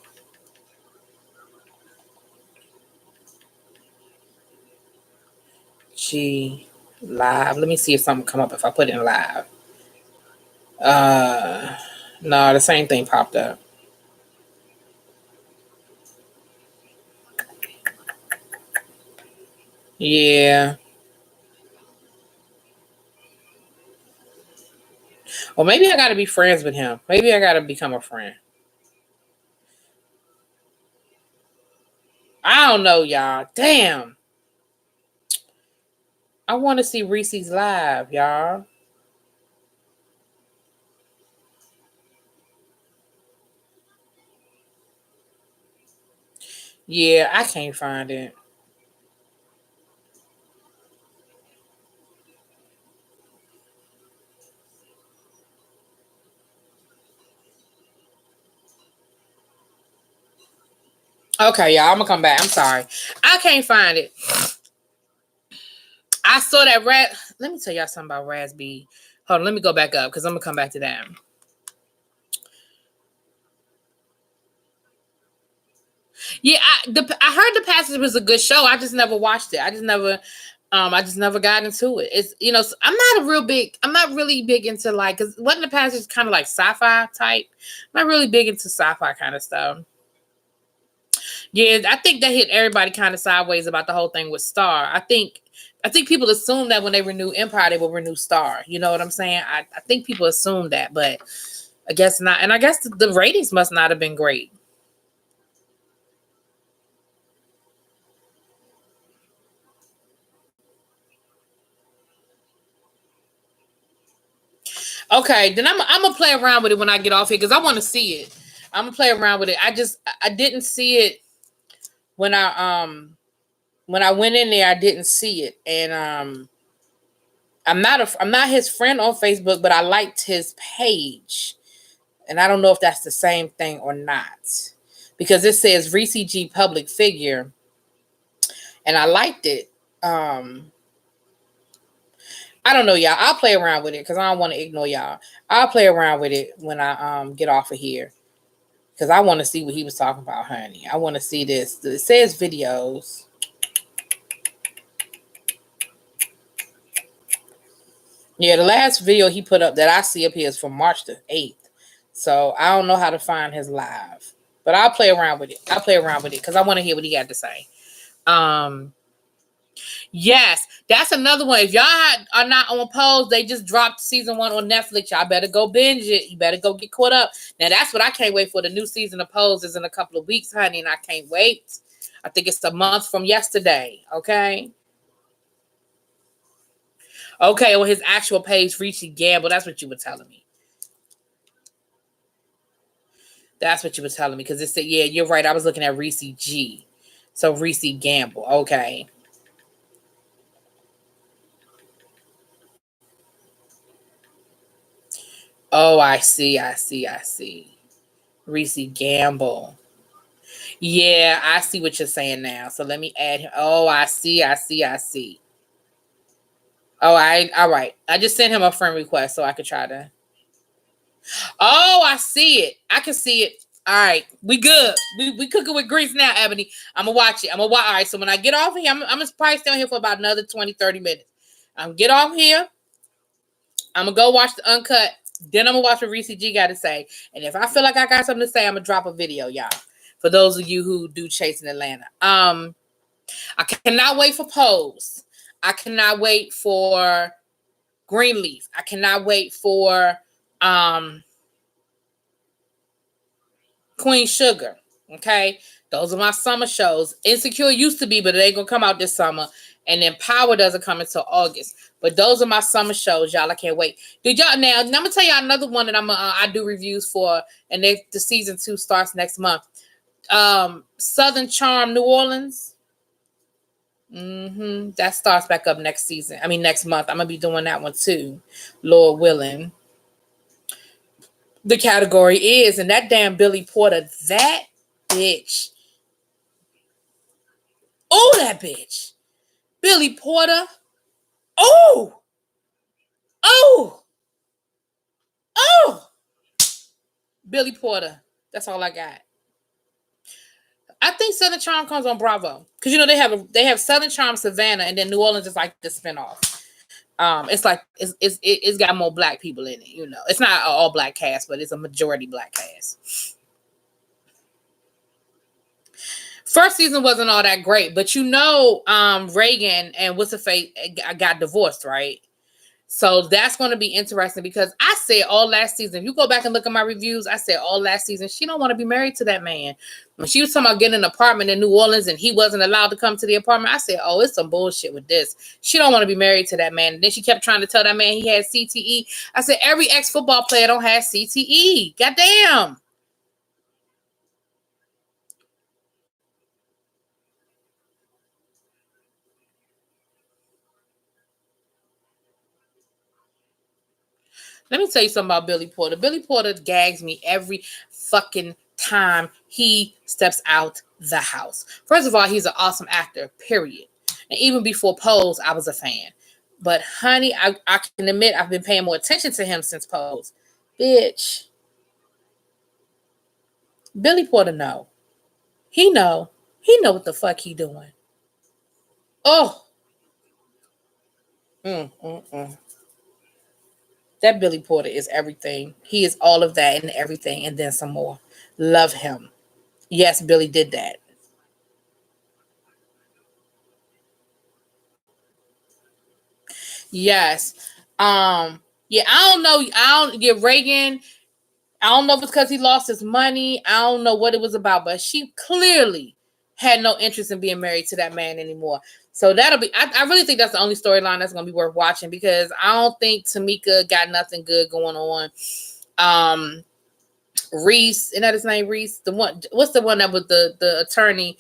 G live. Let me see if something come up if I put in live. No, the same thing popped up. Yeah. Or maybe I gotta be friends with him. Maybe I gotta become a friend. I don't know, y'all. Damn. I want to see Reese's live, y'all. Yeah, I can't find it. Okay, y'all. I'm gonna come back. I'm sorry. I can't find it. I saw that Let me tell y'all something about Raspy. Hold on. Let me go back up because I'm gonna come back to that. Yeah, I heard The Passage was a good show. I just never watched it. I just never got into it. It's I'm not really big into like, because wasn't The Passage kind of like sci-fi type? I'm not really big into sci-fi kind of stuff. Yeah, I think that hit everybody kind of sideways about the whole thing with Star. I think people assume that when they renew Empire, they will renew Star. You know what I'm saying? I think people assume that, but I guess not. And I guess the ratings must not have been great. Okay, then I'm gonna play around with it when I get off here because I want to see it. I'm gonna play around with it. I didn't see it when I went in there. I didn't see it, and I'm not his friend on Facebook, but I liked his page, and I don't know if that's the same thing or not because it says Reese G public figure, and I liked it. I don't know, y'all. I'll play around with it because I don't want to ignore y'all. I'll play around with it when I get off of here. Because I want to see what he was talking about, honey. I want to see this. It says videos. Yeah, the last video he put up that I see up here is from March the 8th. So I don't know how to find his live. But I'll play around with it. I'll play around with it because I want to hear what he had to say. Um, yes, that's another one. If y'all are not on Pose, they just dropped season 1 on Netflix. Y'all better go binge it. You better go get caught up. Now that's what I can't wait for. The new season of Pose is in a couple of weeks, honey, and I can't wait. I think it's a month from yesterday. Okay. Okay, on his actual page, Reese Gamble. That's what you were telling me. That's what you were telling me. Because it said, yeah, you're right. I was looking at Reese G. So Reese Gamble. Okay. Oh, I see. I see. I see. Reese Gamble. Yeah, I see what you're saying now. So let me add him. Oh, I see. I see. I see. Oh, all right. I just sent him a friend request so I could try to. Oh, I see it. I can see it. All right, we good. We cooking with grease now, Ebony. I'm gonna watch it. I'm gonna watch. All right, so when I get off here, I'm gonna probably stay on here for about another 20, 30 minutes. I'm gonna get off here. I'm gonna go watch the uncut. Then I'm gonna watch what Reese G got to say. And if I feel like I got something to say, I'm gonna drop a video, y'all. For those of you who do Chasing Atlanta, I cannot wait for Pose. I cannot wait for Greenleaf. I cannot wait for Queen Sugar. Okay. Those are my summer shows. Insecure used to be, but it ain't gonna come out this summer. And then Power doesn't come until August. But those are my summer shows, y'all. I can't wait. Did y'all now? I'm gonna tell y'all another one that I do reviews for, and the season 2 starts next month. Southern Charm, New Orleans. That starts back up next season. I mean next month. I'm gonna be doing that one too, Lord willing. The category is, and that damn Billy Porter, that bitch. Oh, that bitch. Billy Porter. Oh, oh, oh. Billy Porter. That's all I got. I think Southern Charm comes on Bravo because you know they have Southern Charm Savannah, and then New Orleans is like the spinoff. It's like it's got more black people in it. You know, it's not an all black cast, but it's a majority black cast. First season wasn't all that great, but Reagan and what's the face got divorced, right? So that's going to be interesting because I said all last season, if you go back and look at my reviews, I said all last season, she don't want to be married to that man. When she was talking about getting an apartment in New Orleans and he wasn't allowed to come to the apartment, I said, oh, it's some bullshit with this. She don't want to be married to that man. And then she kept trying to tell that man he had CTE. I said, every ex-football player don't have CTE. Goddamn. Let me tell you something about Billy Porter. Billy Porter gags me every fucking time he steps out the house. First of all, he's an awesome actor, period. And even before Pose, I was a fan. But honey, I can admit I've been paying more attention to him since Pose. Bitch. Billy Porter know. He know. He know what the fuck he doing. Oh. That Billy Porter is everything. He is all of that and everything and then some more. Love him. Yes, Billy did that. Yes. Yeah, I don't know. I don't get Reagan. I don't know if it's because he lost his money. I don't know what it was about, but she clearly had no interest in being married to that man anymore. So that'll be, I really think that's the only storyline that's going to be worth watching because I don't think Tamika got nothing good going on. Reese, isn't that his name? Reese, the one, what's the one that was the attorney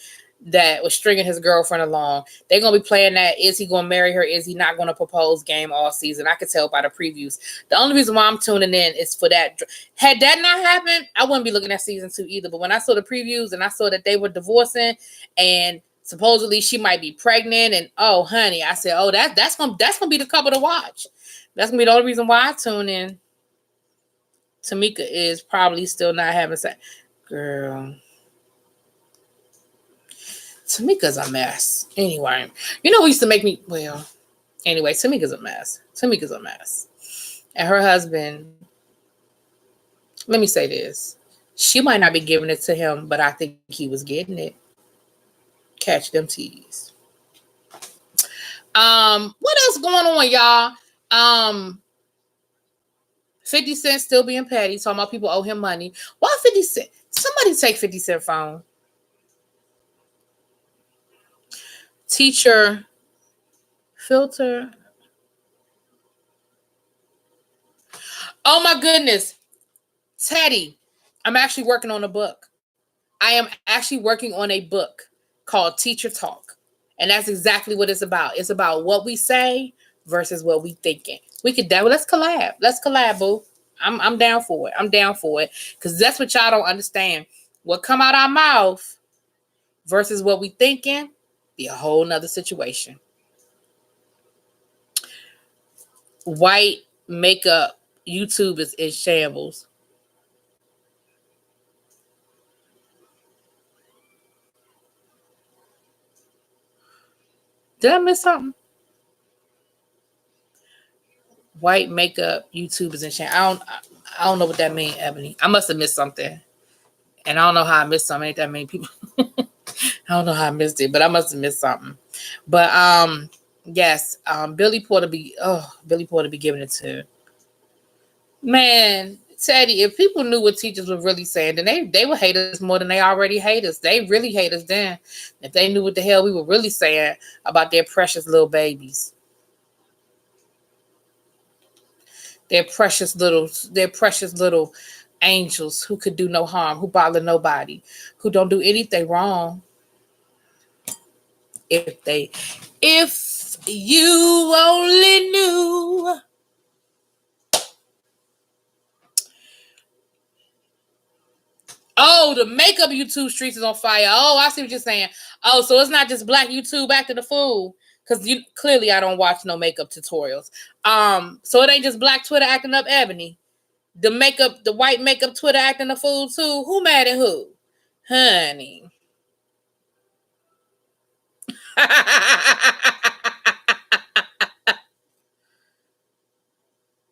that was stringing his girlfriend along? They're gonna be playing that. Is he gonna marry her? Is he not gonna propose game all season? I could tell by the previews. The only reason why I'm tuning in is for that. Had that not happened, I wouldn't be looking at season 2 either. But when I saw the previews and I saw that they were divorcing and supposedly she might be pregnant, and oh honey, I said, oh that's gonna be the couple to watch. That's gonna be the only reason why I tune in. Tamika is probably still not having sex. Girl. Tamika's a mess. Anyway, you know what used to make me, well, anyway, Tamika's a mess. Tamika's a mess. And her husband, let me say this. She might not be giving it to him, but I think he was getting it. Catch them teas. What else going on, y'all? 50 Cent still being petty, talking about people owe him money. Why 50 Cent? Somebody take 50 Cent phone. Teacher filter. Oh my goodness. Teddy, I'm actually working on a book. I am actually working on a book called Teacher Talk. And that's exactly what it's about. It's about what we say versus what we thinking. We could let's collab. Let's collab, boo. I'm down for it. I'm down for it. Because that's what y'all don't understand. What come out our mouth versus what we thinking be a whole nother situation. White makeup YouTube is in shambles. Did I miss something? White makeup YouTube is in shambles. I don't know what that means, Ebony. I must have missed something. And I don't know how I missed something. Ain't that many people. I don't know how I missed it, but I must have missed something. But yes, Billy Porter be giving it to. Man, Teddy, if people knew what teachers were really saying, then they would hate us more than they already hate us. They really hate us then. If they knew what the hell we were really saying about their precious little babies. Their precious little angels who could do no harm, who bother nobody, who don't do anything wrong. If you only knew. Oh, the makeup YouTube streets is on fire. Oh, I see what you're saying. Oh, so it's not just black YouTube acting the fool. Because clearly I don't watch no makeup tutorials. So it ain't just black Twitter acting up Ebony. The white makeup Twitter acting the fool too. Who mad at who? Honey.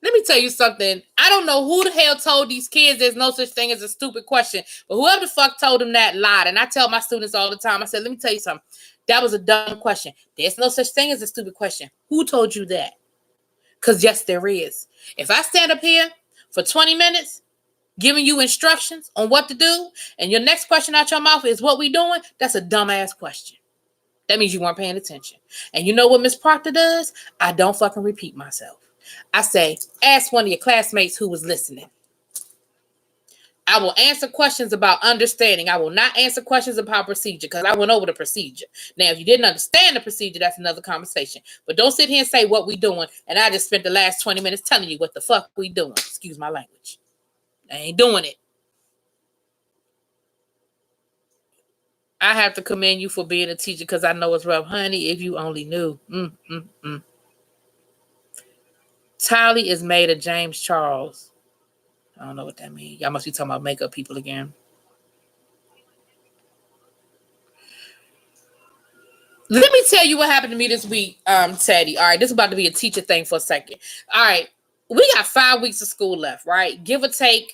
Let me tell you something. I don't know who the hell told these kids there's no such thing as a stupid question, but whoever the fuck told them that lied. And I tell my students all the time, I said, let me tell you something. That was a dumb question. There's no such thing as a stupid question. Who told you that? Because yes, there is. If I stand up here for 20 minutes giving you instructions on what to do, and your next question out your mouth is what we doing, that's a dumbass question. That means you weren't paying attention. And you know what Miss Proctor does? I don't fucking repeat myself. I say, ask one of your classmates who was listening. I will answer questions about understanding. I will not answer questions about procedure because I went over the procedure. Now, if you didn't understand the procedure, that's another conversation. But don't sit here and say what we doing, and I just spent the last 20 minutes telling you what the fuck we doing. Excuse my language. I ain't doing it. I have to commend you for being a teacher because I know it's rough. Honey, if you only knew. Tally is made of James Charles. I don't know what that means. Y'all must be talking about makeup people again. Let me tell you what happened to me this week, Teddy. All right, this is about to be a teacher thing for a second. All right, we got 5 weeks of school left, right? Give or take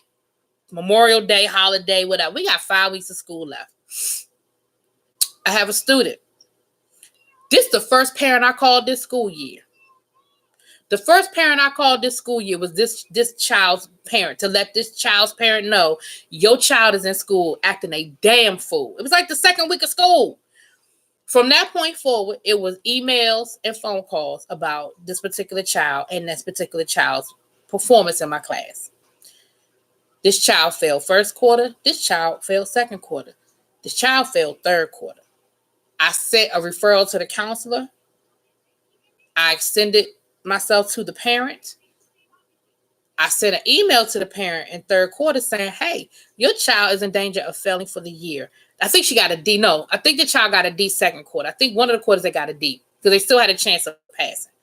Memorial Day, holiday, whatever. We got 5 weeks of school left. I have a student. This is the first parent I called this school year. The first parent I called this school year was this child's parent, to let this child's parent know your child is in school acting a damn fool. It was like the second week of school. From that point forward, it was emails and phone calls about this particular child and this particular child's performance in my class. This child failed first quarter. This child failed second quarter. This child failed third quarter. I sent a referral to the counselor. I extended myself to the parent. I sent an email to the parent in third quarter saying, hey, your child is in danger of failing for the year. I think she got a D. No, I think the child got a D second quarter. I think one of the quarters they got a D because they still had a chance of passing.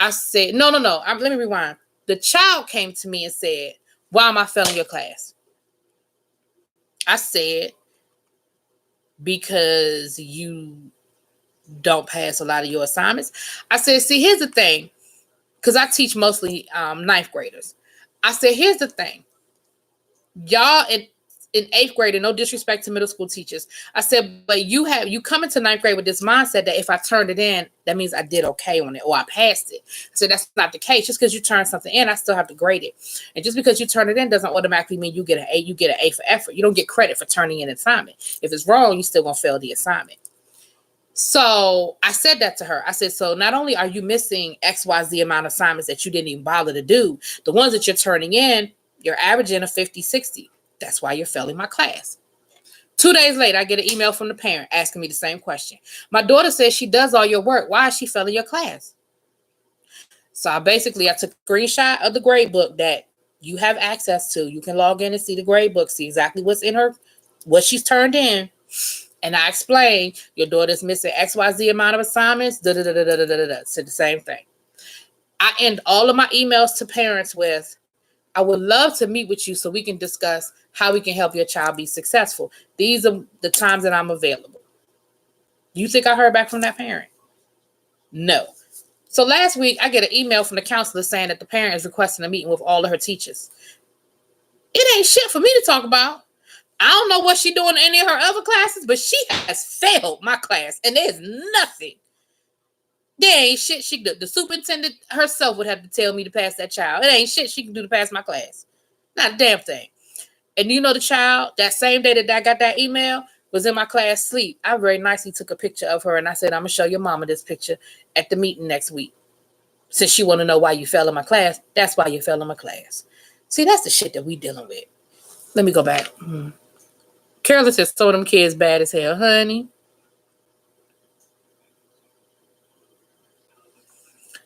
I said, no. Let me rewind. The child came to me and said, why am I failing your class? I said, because you don't pass a lot of your assignments. I said, see, here's the thing. Because I teach mostly ninth graders. I said, here's the thing. Y'all in eighth grade, and no disrespect to middle school teachers. I said, but you come into ninth grade with this mindset that if I turned it in, that means I did okay on it or I passed it. I said, that's not the case. Just because you turn something in, I still have to grade it. And just because you turn it in doesn't automatically mean you get an A. You get an A for effort. You don't get credit for turning in an assignment. If it's wrong, you're still going to fail the assignment. So I said that to her. I said, so not only are you missing XYZ amount of assignments that you didn't even bother to do, the ones that you're turning in, you're averaging a 50, 60. That's why you're failing my class. 2 days later, I get an email from the parent asking me the same question. My daughter says she does all your work. Why is she failing your class? So I took a screenshot of the grade book that you have access to. You can log in and see the grade book, see exactly what's in her, what she's turned in. And I explained, your daughter's missing XYZ amount of assignments, said the same thing. I end all of my emails to parents with, I would love to meet with you so we can discuss how we can help your child be successful. These are the times that I'm available. You think I heard back from that parent? No. So last week, I get an email from the counselor saying that the parent is requesting a meeting with all of her teachers. It ain't shit for me to talk about. I don't know what she's doing in any of her other classes, but she has failed my class, and there's nothing. There ain't shit she could. The superintendent herself would have to tell me to pass that child. It ain't shit she can do to pass my class. Not a damn thing. And you know the child, that same day that I got that email, was in my class sleep. I very nicely took a picture of her, and I said, I'm going to show your mama this picture at the meeting next week. Since she want to know why you fell in my class, that's why you fell in my class. See, that's the shit that we dealing with. Let me go back. Carolyn says, so them kids bad as hell, honey.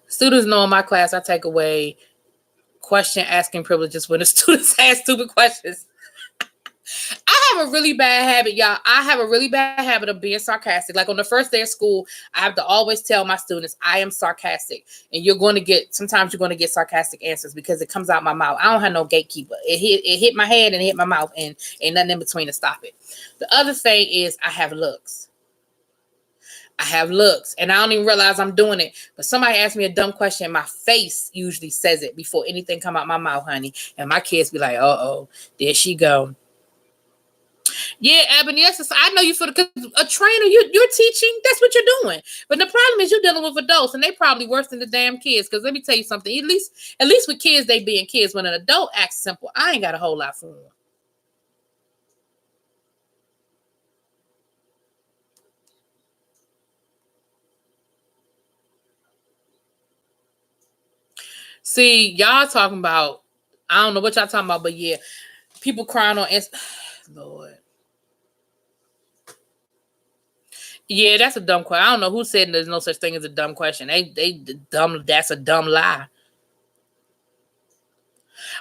Students know in my class, I take away question asking privileges when the students ask stupid questions. I have a really bad habit, y'all. I have a really bad habit of being sarcastic. Like on the first day of school, I have to always tell my students, I am sarcastic. And sometimes you're going to get sarcastic answers because it comes out my mouth. I don't have no gatekeeper. It hit my head and it hit my mouth and ain't nothing in between to stop it. The other thing is I have looks. I have looks, and I don't even realize I'm doing it. But somebody asks me a dumb question, my face usually says it before anything come out my mouth, honey. And my kids be like, "Uh-oh, there she go." Yeah, Ebony, I know you for the a trainer. You're teaching. That's what you're doing. But the problem is you're dealing with adults, and they probably worse than the damn kids. Because let me tell you something. At least with kids, they being kids. When an adult acts simple, I ain't got a whole lot for them. See, y'all talking about, I don't know what y'all talking about, but yeah, people crying on Lord. Yeah, that's a dumb question. I don't know who said there's no such thing as a dumb question. They dumb. That's a dumb lie.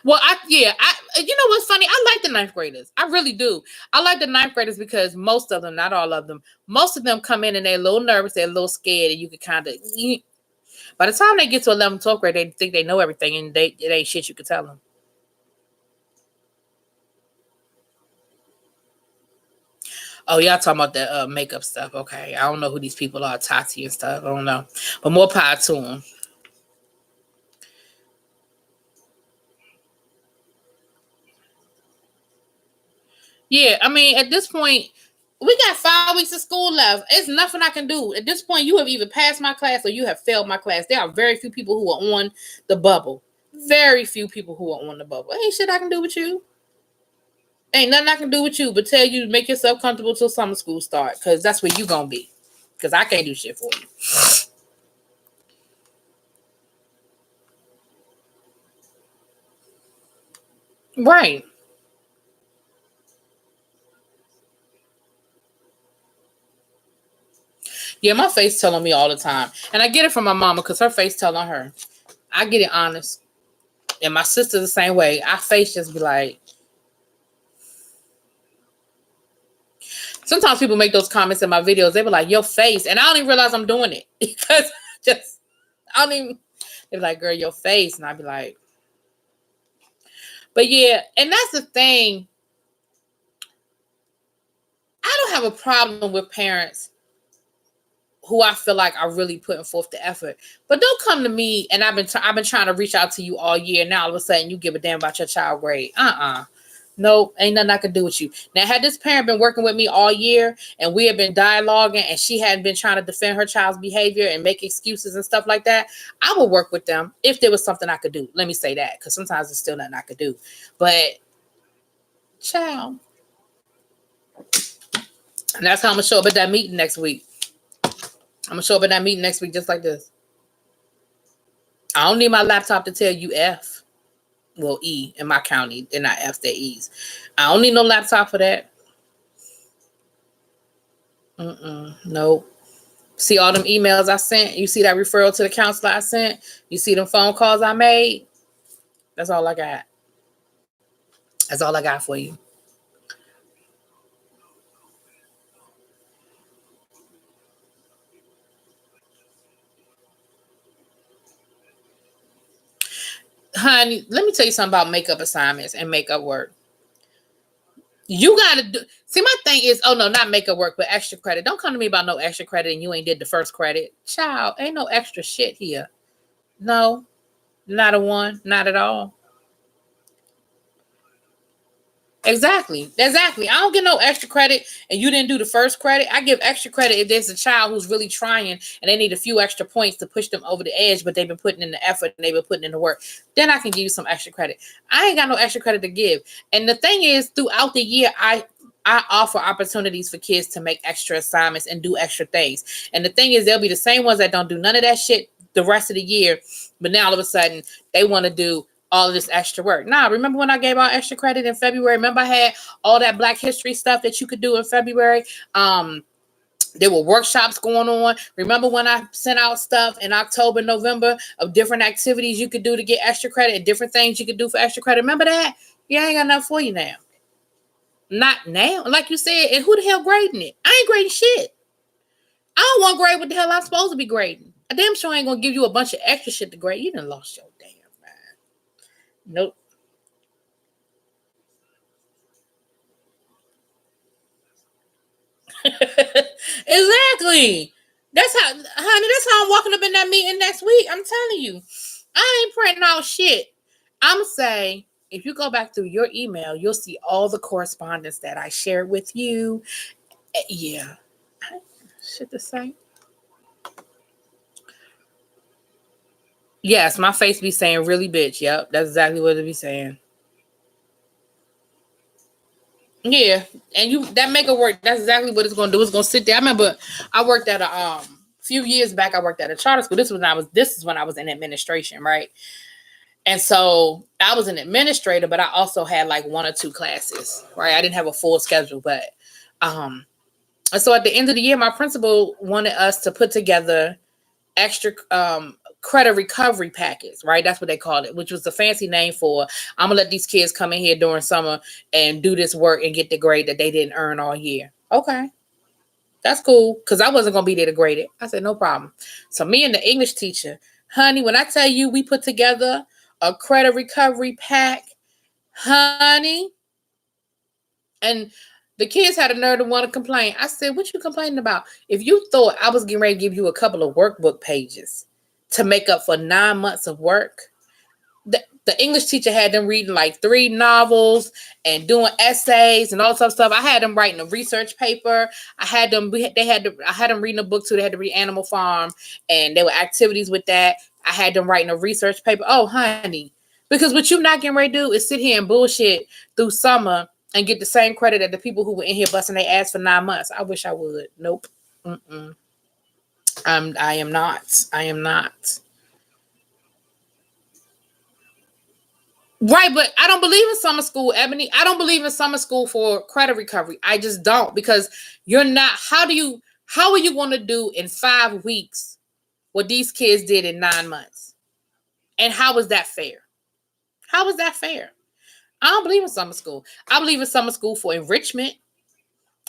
Well, you know what's funny? I like the ninth graders. I really do. I like the ninth graders because most of them, not all of them, most of them come in and they're a little nervous, they're a little scared, and you can kind of. By the time they get to 11th, 12th grade, they think they know everything, and it ain't shit you can tell them. Oh, y'all talking about the makeup stuff. Okay. I don't know who these people are, Tati and stuff. I don't know. But more power to them. Yeah, I mean, at this point, we got 5 weeks of school left. It's nothing I can do. At this point, you have either passed my class or you have failed my class. There are very few people who are on the bubble. Very few people who are on the bubble. Ain't shit I can do with you. Ain't nothing I can do with you but tell you to make yourself comfortable till summer school start. Because that's where you going to be. Because I can't do shit for you. Right. Yeah, my face telling me all the time. And I get it from my mama because her face telling her. I get it honest. And my sister the same way. Our face just be like. Sometimes people make those comments in my videos. They be like, your face. And I don't even realize I'm doing it. Because just, I don't even. They be like, girl, your face. And I be like. But yeah, and that's the thing. I don't have a problem with parents who I feel like are really putting forth the effort. But don't come to me and I've been trying to reach out to you all year. Now all of a sudden you give a damn about your child grade. Nope, ain't nothing I can do with you. Now, had this parent been working with me all year and we had been dialoguing and she hadn't been trying to defend her child's behavior and make excuses and stuff like that, I would work with them if there was something I could do. Let me say that, because sometimes there's still nothing I could do. But, child, and that's how I'm going to show up at that meeting next week. I'm going to show up at that meeting next week just like this. I don't need my laptop to tell you F. Well, E in my county. They're not F's, they're E's. I don't need no laptop for that. Nope. See all them emails I sent? You see that referral to the counselor I sent? You see them phone calls I made? That's all I got. That's all I got for you. Honey, let me tell you something about makeup assignments and makeup work. You gotta do. See, my thing is, oh no, not makeup work, but extra credit. Don't come to me about no extra credit and you ain't did the first credit. Child, ain't no extra shit here. No, not a one, not at all. Exactly. I don't get no extra credit and you didn't do the first credit. I give extra credit if there's a child who's really trying and they need a few extra points to push them over the edge, but they've been putting in the effort and they've been putting in the work. Then I can give you some extra credit. I ain't got no extra credit to give. And the thing is, throughout the year, I offer opportunities for kids to make extra assignments and do extra things. And the thing is, they'll be the same ones that don't do none of that shit the rest of the year, but now all of a sudden they want to do all of this extra work. Nah, remember when I gave out extra credit in February? Remember I had all that Black History stuff that you could do in February? There were workshops going on. Remember when I sent out stuff in October, November of different activities you could do to get extra credit and different things you could do for extra credit? Remember that? Yeah, I ain't got enough for you now. Not now. Like you said, and who the hell grading it? I ain't grading shit. I don't want to grade what the hell I'm supposed to be grading. I damn sure ain't gonna give you a bunch of extra shit to grade. You done lost your damn mind. Nope. Exactly. That's how, honey, that's how I'm walking up in that meeting next week. I'm telling you. I ain't printing out shit. I'm saying, if you go back through your email, you'll see all the correspondence that I shared with you. Yeah. Shit to say. Yes, my face be saying really bitch. Yep, that's exactly what it be saying. Yeah, and you that make it work. That's exactly what it's gonna do. It's gonna sit there. I remember I worked at a few years back. I worked at a charter school. This is when I was in administration, right? And so I was an administrator, but I also had like one or two classes, right? I didn't have a full schedule, but and so at the end of the year, my principal wanted us to put together extra credit recovery packets, right? That's what they called it, which was the fancy name for I'm gonna let these kids come in here during summer and do this work and get the grade that they didn't earn all year. Okay, that's cool, because I wasn't gonna be there to grade it. I said no problem. So me and the English teacher, honey, when I tell you we put together a credit recovery pack, honey, and the kids had a nerve to want to complain. I said, what you complaining about? If you thought I was getting ready to give you a couple of workbook pages to make up for 9 months of work, the English teacher had them reading like 3 novels and doing essays and all sorts of stuff. I had them writing a research paper. I had them reading a book too. They had to read Animal Farm, and there were activities with that. I had them writing a research paper. Oh, honey, because what you're not getting ready to do is sit here and bullshit through summer and get the same credit as the people who were in here busting their ass for 9 months. I wish I would. Nope. Mm-mm. I am not. I am not. Right, but I don't believe in summer school, Ebony. I don't believe in summer school for credit recovery. I just don't, because you're not. How are you going to do in 5 weeks what these kids did in 9 months? And how is that fair? How is that fair? I don't believe in summer school. I believe in summer school for enrichment.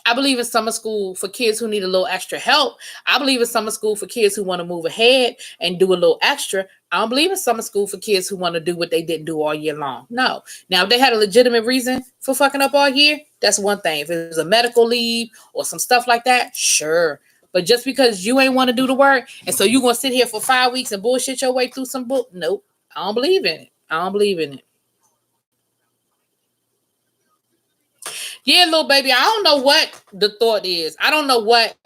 I believe in summer school for kids who need a little extra help. I believe in summer school for kids who want to move ahead and do a little extra. I don't believe in summer school for kids who want to do what they didn't do all year long. No. Now, if they had a legitimate reason for fucking up all year, that's one thing. If it was a medical leave or some stuff like that, sure. But just because you ain't want to do the work, and so you're going to sit here for 5 weeks and bullshit your way through some book, nope. I don't believe in it. I don't believe in it. Yeah, little baby, I don't know what the thought is. I don't know what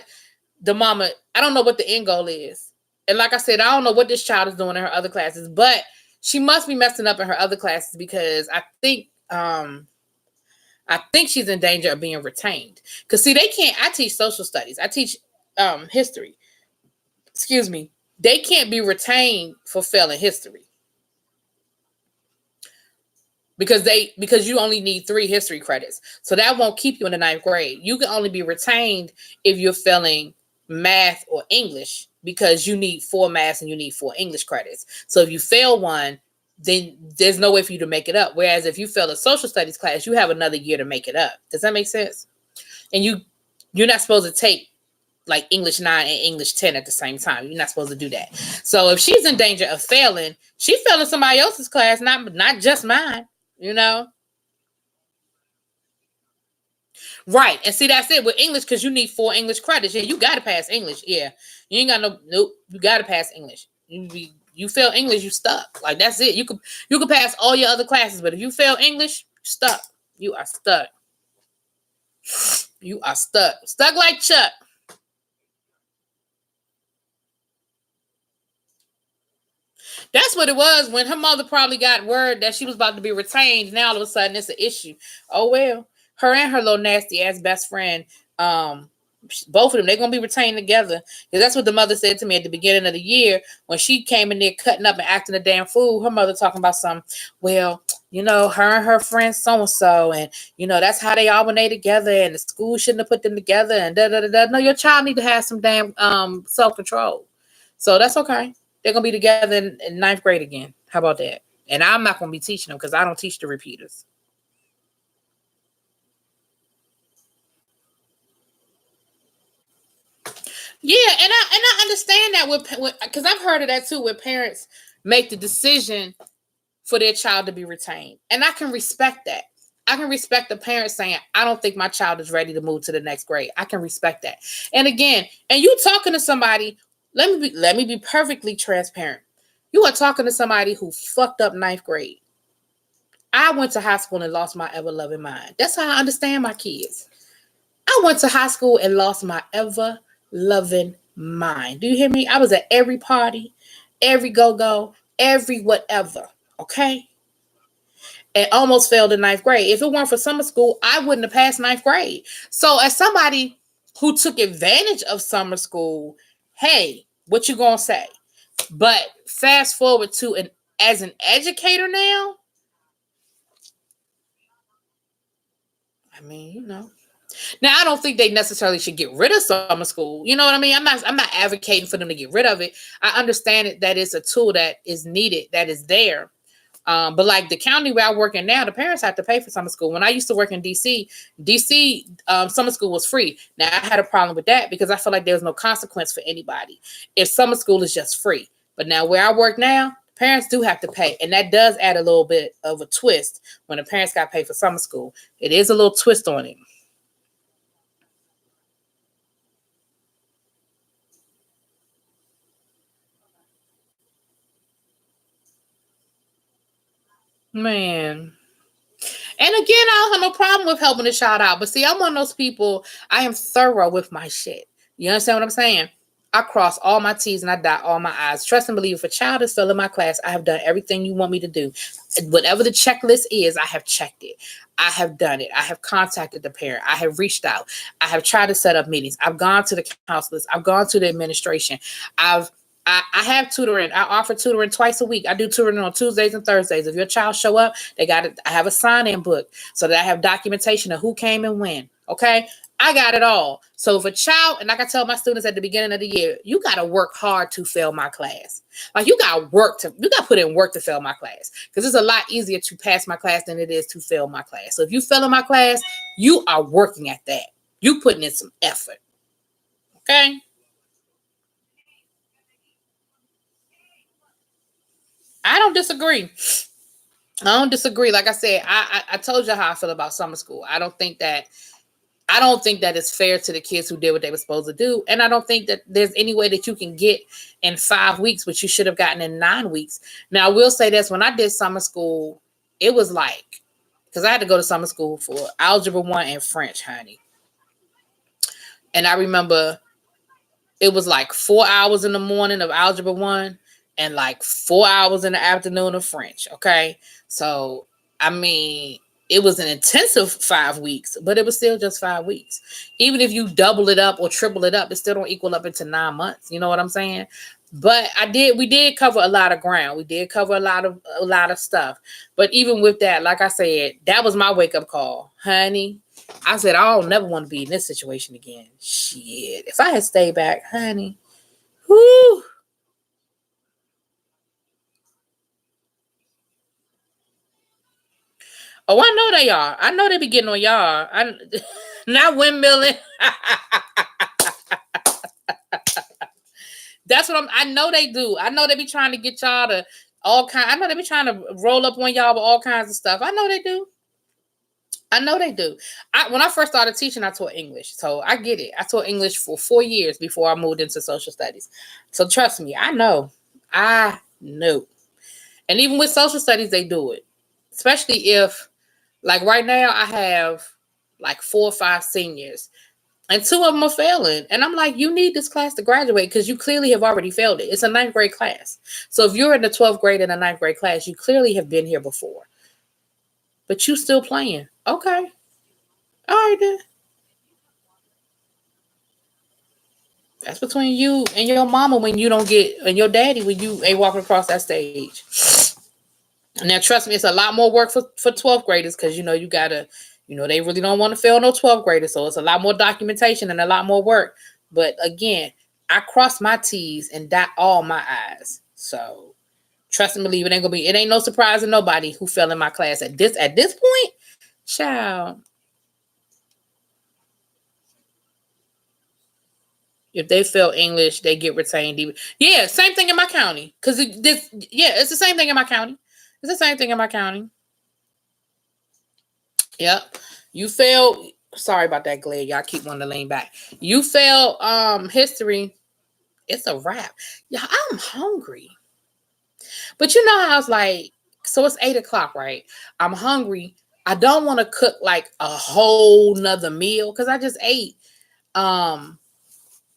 I don't know what the end goal is. And like I said, I don't know what this child is doing in her other classes, but she must be messing up in her other classes, because I think she's in danger of being retained. Because see, I teach social studies. I teach history. Excuse me. They can't be retained for failing history. Because you only need 3 history credits. So that won't keep you in the 9th grade. You can only be retained if you're failing math or English, because you need 4 math and you need 4 English credits. So if you fail one, then there's no way for you to make it up. Whereas if you fail a social studies class, you have another year to make it up. Does that make sense? And you're not supposed to take like English 9 and English 10 at the same time. You're not supposed to do that. So if she's in danger of failing, she's failing somebody else's class, not just mine. You know? Right. And see, that's it with English, because you need 4 English credits. Yeah, you got to pass English. Yeah. You ain't got nope. You got to pass English. You fail English, you stuck. Like, that's it. You could pass all your other classes, but if you fail English, stuck. You are stuck. You are stuck. Stuck like Chuck. That's what it was when her mother probably got word that she was about to be retained. Now all of a sudden it's an issue. Oh well, her and her little nasty ass best friend, both of them, they're gonna be retained together. Because that's what the mother said to me at the beginning of the year when she came in there cutting up and acting a damn fool. Her mother talking about some, well, her and her friend so and so, and that's how they all when they together, and the school shouldn't have put them together, and da da da da. No, your child need to have some damn self control. So that's okay. They're going to be together in 9th grade again. How about that? And I'm not going to be teaching them, because I don't teach the repeaters. Yeah, and I understand that because I've heard of that too, where parents make the decision for their child to be retained. And I can respect that. I can respect the parents saying, I don't think my child is ready to move to the next grade. I can respect that. And again, and you talking to somebody, let me be perfectly transparent. You are talking to somebody who fucked up ninth grade. I went to high school and lost my ever loving mind. That's how I understand my kids. I went to high school and lost my ever loving mind. Do you hear me? I was at every party, every go-go, every whatever. Okay? And almost failed in ninth grade. If it weren't for summer school, I wouldn't have passed ninth grade. So as somebody who took advantage of summer school, hey, what you gonna say? But fast forward to as an educator now, I mean, Now I don't think they necessarily should get rid of summer school. You know what I mean? I'm not advocating for them to get rid of it. I understand it that it's a tool that is needed, that is there. But like the county where I work in now, the parents have to pay for summer school. When I used to work in DC, summer school was free. Now I had a problem with that because I feel like there was no consequence for anybody if summer school is just free. But now where I work now, parents do have to pay. And that does add a little bit of a twist when the parents got paid for summer school. It is a little twist on it. Man. And again, I don't have no problem with helping a child out. But see, I'm one of those people, I am thorough with my shit. You understand what I'm saying? I cross all my T's and I dot all my I's. Trust and believe, if a child is still in my class, I have done everything you want me to do. Whatever the checklist is, I have checked it. I have done it. I have contacted the parent. I have reached out. I have tried to set up meetings. I've gone to the counselors. I've gone to the administration. I have tutoring. I offer tutoring twice a week. I do tutoring on Tuesdays and Thursdays. If your child show up, they got it. I have a sign-in book so that I have documentation of who came and when. Okay, I got it all. So if a child, and like I tell my students at the beginning of the year, you got to work hard to fail my class. Like you got to put in work to fail my class, because it's a lot easier to pass my class than it is to fail my class. So if you fail in my class, you are working at that. You putting in some effort. Okay. I don't disagree. I don't disagree. Like I said, I told you how I feel about summer school. I don't think that it's fair to the kids who did what they were supposed to do. And I don't think that there's any way that you can get in 5 weeks, which you should have gotten in 9 weeks. Now, I will say this. When I did summer school, it was like, because I had to go to summer school for Algebra 1 and French, honey. And I remember it was like 4 hours in the morning of Algebra 1 and like 4 hours in the afternoon of French. Okay. So, I mean, it was an intensive 5 weeks, but it was still just 5 weeks. Even if you double it up or triple it up, it still don't equal up into 9 months. You know what I'm saying? But we did cover a lot of ground. We did cover a lot of stuff. But even with that, like I said, that was my wake up call, honey. I said, I don't never want to be in this situation again. Shit. If I had stayed back, honey, whoo. Oh, I know they are. I know they be getting on y'all. Not windmilling. That's what I know they do. I know they be trying to get y'all to I know they be trying to roll up on y'all with all kinds of stuff. I know they do. I know they do. When I first started teaching, I taught English. So I get it. I taught English for 4 years before I moved into social studies. So trust me, I know. I know. And even with social studies, they do it. Especially if, like right now, I have like 4 or 5 seniors. And 2 of them are failing. And I'm like, you need this class to graduate because you clearly have already failed it. It's a 9th grade class. So if you're in the 12th grade in a 9th grade class, you clearly have been here before. But you still playing. Okay. All right then. That's between you and your mama when you don't get, and your daddy when you ain't walking across that stage. Now, trust me, it's a lot more work for 12th graders because, you got to, they really don't want to fail no 12th graders. So it's a lot more documentation and a lot more work. But again, I cross my T's and dot all my I's. So trust and believe, it ain't no surprise to nobody who fell in my class at this point. Child. If they fail English, they get retained. Yeah, same thing in my county. It's the same thing in my county. It's the same thing in my county. Yep. You failed. Sorry about that, Glad. Y'all keep wanting to lean back. You failed history. It's a wrap. Yeah, I'm hungry. But you know how I was like, so it's 8 o'clock, right? I'm hungry. I don't want to cook like a whole nother meal because I just ate. Um,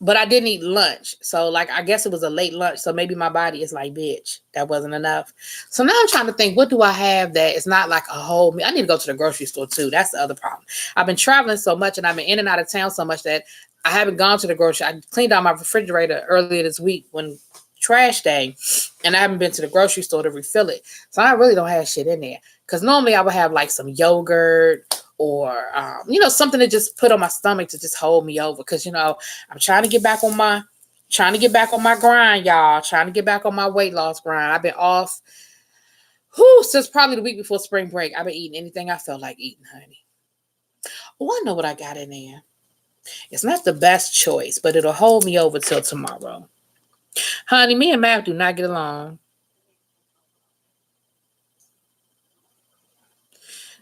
but I didn't eat lunch. So like I guess it was a late lunch. So maybe my body is like, bitch, that wasn't enough. So now I'm trying to think, what do I have that is not like a whole meal? I need to go to the grocery store too. That's the other problem. I've been traveling so much and I've been in and out of town so much that I haven't gone to the grocery. I cleaned out my refrigerator earlier this week when trash day, and I haven't been to the grocery store to refill it. So I really don't have shit in there. Because normally I would have like some yogurt or something to just put on my stomach to just hold me over. Because I'm trying to get back on my grind, y'all. Trying to get back on my weight loss grind. I've been off since probably the week before spring break. I've been eating anything I felt like eating, honey. Oh, I know what I got in there. It's not the best choice, but it'll hold me over till tomorrow. Honey, me and Matt do not get along.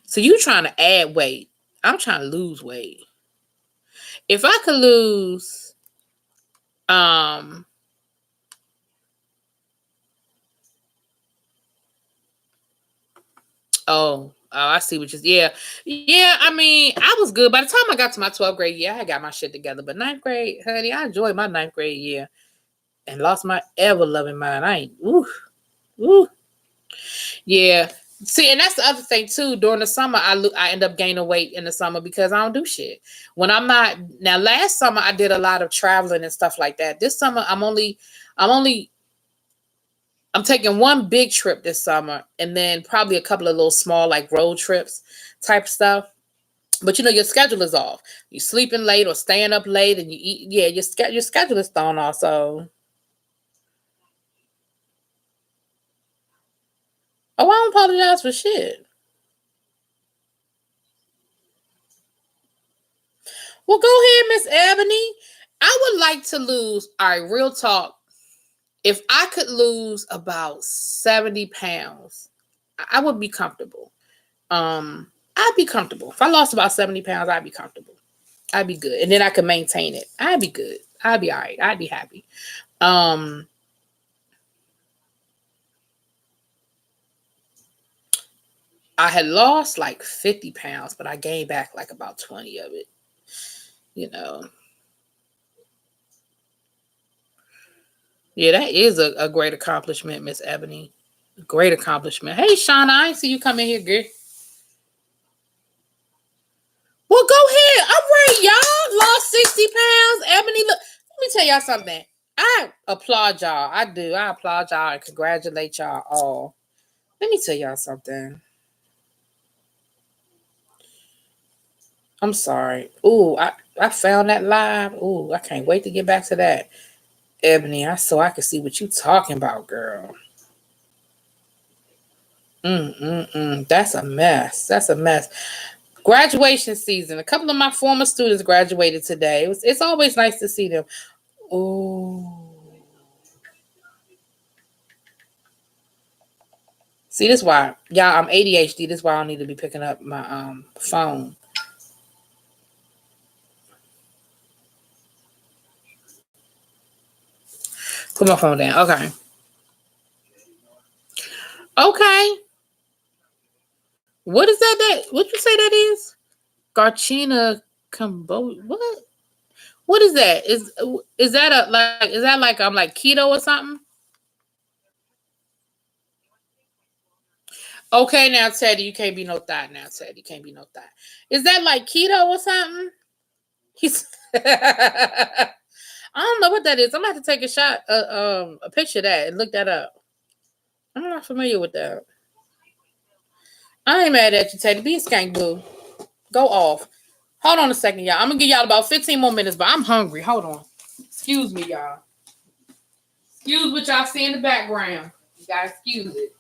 So you trying to add weight. I'm trying to lose weight. If I could lose um I see what you yeah. Yeah, I mean, I was good. By the time I got to my 12th grade year, I got my shit together. But ninth grade, honey, I enjoyed my ninth grade year and lost my ever loving mind. I ain't ooh. Yeah. See, and that's the other thing too. During the summer, I end up gaining weight in the summer because I don't do shit. When I'm not now, last summer I did a lot of traveling and stuff like that. This summer I'm taking one big trip this summer and then probably a couple of little small like road trips type stuff. But your schedule is off. You sleeping late or staying up late and you eat. Yeah, your schedule is thrown off. So, oh, I don't apologize for shit. Well, go ahead, Miss Ebony. I would like to lose. All right, real talk. If I could lose about 70 pounds, I would be comfortable. I'd be comfortable. If I lost about 70 pounds, I'd be comfortable. I'd be good. And then I could maintain it. I'd be good. I'd be all right. I'd be happy. Um, I had lost like 50 pounds, but I gained back like about 20 of it. You know. Yeah, that is a great accomplishment, Miss Ebony. Great accomplishment. Hey, Shauna, I see you come in here, girl. Well, go ahead. I'm ready, y'all. Lost 60 pounds. Ebony, look. Let me tell y'all something. I applaud y'all. I do. I applaud y'all and congratulate y'all all. Let me tell y'all something. I'm sorry. Ooh, I found that live. Ooh, I can't wait to get back to that. Ebony, I can see what you talking about, girl. That's a mess. That's a mess. Graduation season. A couple of my former students graduated today. It's always nice to see them. Ooh. See, this why y'all. I'm ADHD. This is why I don't need to be picking up my phone. Put my phone down. Okay. Okay. What is that? What you say that is? Garchina combo. What? What is that? Is that a like? Is that like I'm like keto or something? Okay, now Teddy, you can't be no thought. Now Teddy, you can't be no thought. Is that like keto or something? He's. I don't know what that is. I'm gonna have to take a picture of that and look that up. I'm not familiar with that. I ain't mad at you, Teddy. Be a skank boo. Go off. Hold on a second, y'all. I'm gonna give y'all about 15 more minutes, but I'm hungry. Hold on. Excuse me, y'all. Excuse what y'all see in the background. You gotta excuse it.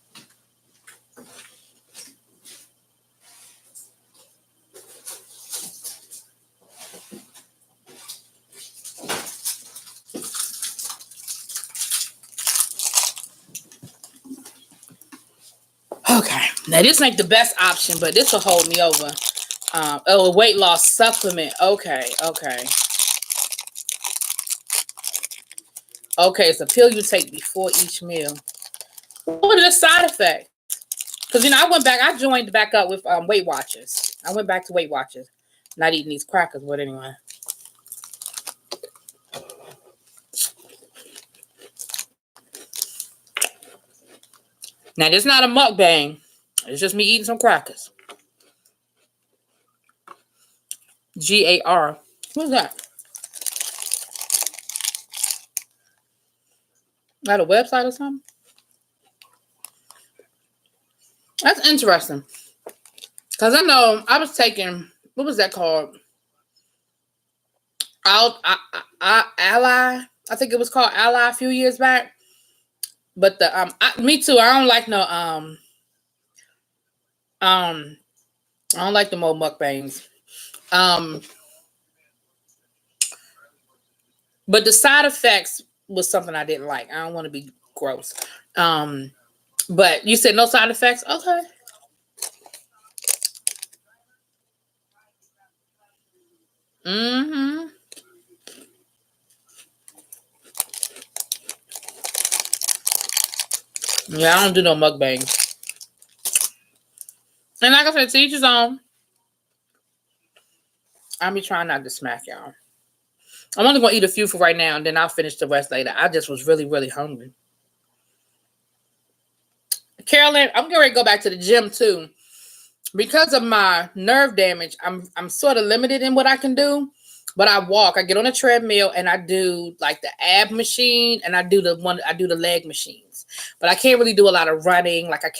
Okay. Now this ain't the best option, but this will hold me over. Oh, a weight loss supplement. Okay, okay. Okay, it's a pill you take before each meal. What are the side effects? Because, I joined back up with Weight Watchers. I went back to Weight Watchers. Not eating these crackers, but anyway. Now, this is not a mukbang. It's just me eating some crackers. GAR. What's that? Is that a website or something? That's interesting. Because I know I was taking, what was that called? Ally. I think it was called Ally a few years back. But me too. I don't like no I don't like the more mukbangs. But the side effects was something I didn't like. I don't want to be gross. But you said no side effects? Okay. Mm-hmm. Yeah, I don't do no mukbangs. And like I said, to each his own. I'll be trying not to smack y'all. I'm only going to eat a few for right now, and then I'll finish the rest later. I just was really, really hungry. Carolyn, I'm getting ready to go back to the gym, too. Because of my nerve damage, I'm sort of limited in what I can do. But I walk. I get on a treadmill, and I do, like, the ab machine, and I do the leg machines. But I can't really do a lot of running. Like, I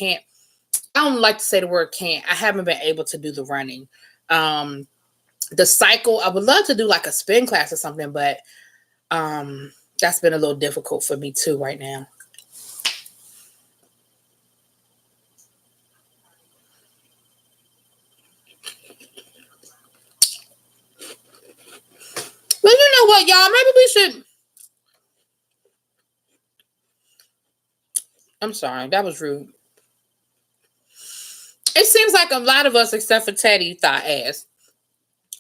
don't like to say the word can't. I haven't been able to do the running. The cycle, I would love to do like a spin class or something, but that's been a little difficult for me too right now. Well, you know what, y'all? Maybe we should. I'm sorry, that was rude. It seems like a lot of us, except for Teddy Thigh Ass,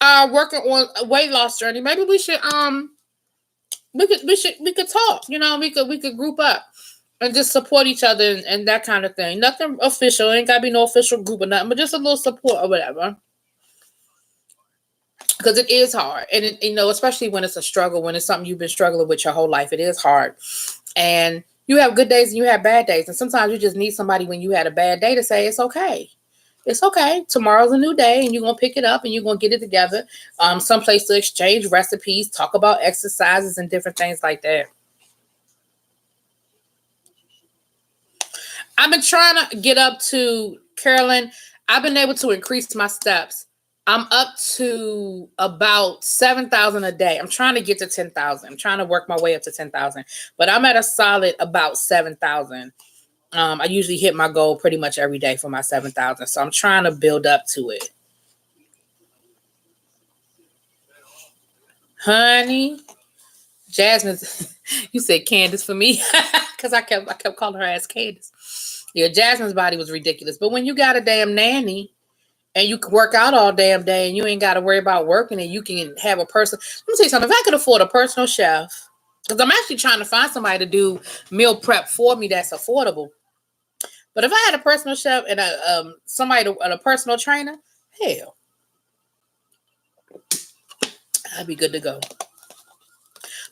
are working on a weight loss journey. Maybe we should we could talk. We could group up and just support each other and that kind of thing. Nothing official. Ain't gotta be no official group or nothing, but just a little support or whatever. Because it is hard, and especially when it's a struggle, when it's something you've been struggling with your whole life, it is hard. And you have good days and you have bad days, and sometimes you just need somebody when you had a bad day to say it's okay. It's okay. Tomorrow's a new day, and you're gonna pick it up and you're gonna get it together. Someplace to exchange recipes, talk about exercises and different things like that. I've been trying to get up to Carolyn. I've been able to increase my steps. I'm up to about 7,000 a day. I'm trying to get to 10,000. I'm trying to work my way up to 10,000, but I'm at a solid about 7,000. I usually hit my goal pretty much every day for my 7,000. So I'm trying to build up to it. Honey, Jasmine, you said Candace for me because I kept calling her as Candace. Yeah, Jasmine's body was ridiculous. But when you got a damn nanny and you can work out all damn day and you ain't got to worry about working and you can have a person. Let me tell you something. If I could afford a personal chef, because I'm actually trying to find somebody to do meal prep for me that's affordable. But if I had a personal chef and a personal trainer, hell, I'd be good to go.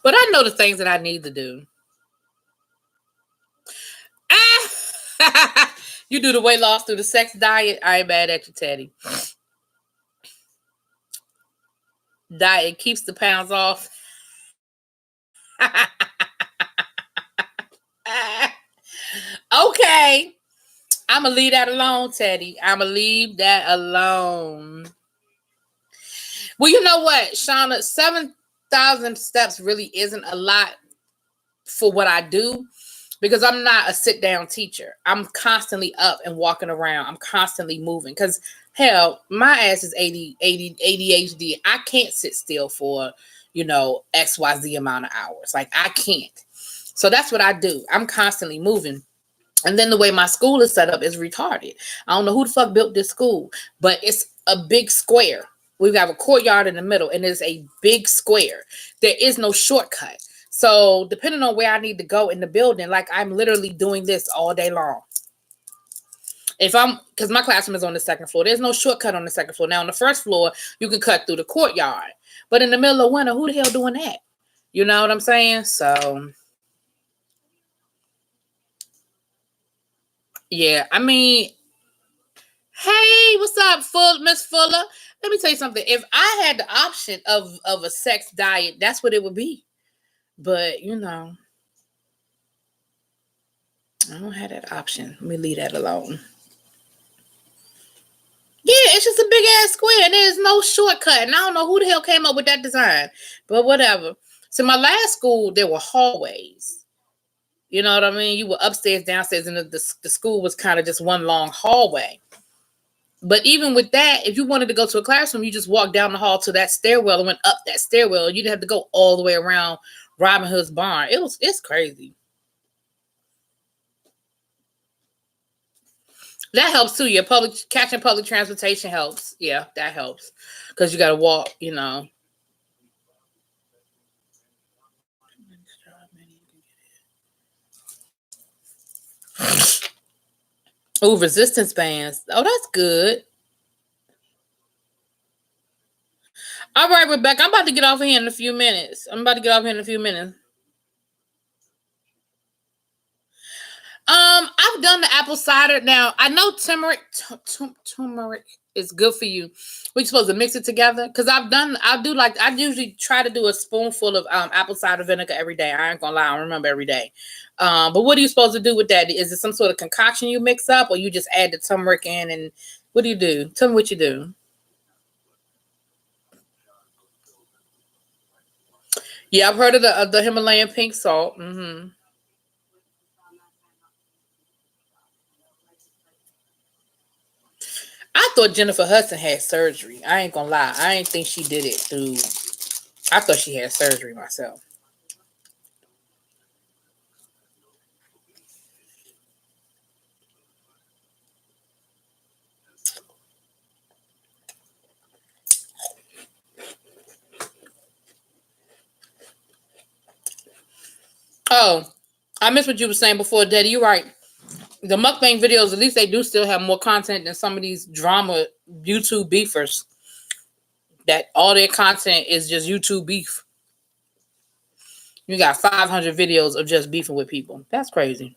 But I know the things that I need to do. You do the weight loss through the sex diet. I ain't mad at you, Teddy. Diet keeps the pounds off. Okay. I'm going to leave that alone, Teddy. I'm going to leave that alone. Well, you know what, Shauna? 7,000 steps really isn't a lot for what I do because I'm not a sit-down teacher. I'm constantly up and walking around. I'm constantly moving because, hell, my ass is ADHD. I can't sit still for, XYZ amount of hours. Like, I can't. So that's what I do. I'm constantly moving. And then the way my school is set up is retarded. I don't know who the fuck built this school, but a big square. We have a courtyard in the middle, and it's a big square. There is no shortcut. So depending on where I need to go in the building, like I'm literally doing this all day long. Because my classroom is on the second floor, there's no shortcut on the second floor. Now on the first floor, you can cut through the courtyard. But in the middle of winter, who the hell doing that? You know what I'm saying? So, yeah, I mean, hey, what's up, Miss Fuller? Let me tell you something. If I had the option of a sex diet, that's what it would be. But, you know, I don't have that option. Let me leave that alone. Yeah, it's just a big ass square and there's no shortcut. And I don't know who the hell came up with that design, but whatever. So my last school, there were hallways. You know what I mean? You were upstairs, downstairs, and the school was kind of just one long hallway. But even with that, if you wanted to go to a classroom, you just walked down the hall to that stairwell and went up that stairwell. You didn't have to go all the way around Robin Hood's barn. It's crazy. That helps too. Yeah, catching public transportation helps. Yeah, that helps because you got to walk. You know. Oh, resistance bands. Oh, that's good. All right, Rebecca. I'm about to get off of here in a few minutes. I've done the apple cider. Now I know turmeric is good for you. We're supposed to mix it together because I usually try to do a spoonful of apple cider vinegar every day. I ain't gonna lie, I don't remember every day. But what are you supposed to do with that? Is it some sort of concoction you mix up, or you just add the turmeric in? And what do you do? Tell me what you do. Yeah, I've heard of the Himalayan pink salt. Mm-hmm. I thought Jennifer Hudson had surgery. I ain't gonna lie. I ain't think she did it through. I thought she had surgery myself. Oh, I missed what you were saying before, Daddy. You're right. The mukbang videos, at least they do still have more content than some of these drama YouTube beefers. That all their content is just YouTube beef. You got 500 videos of just beefing with people. That's crazy.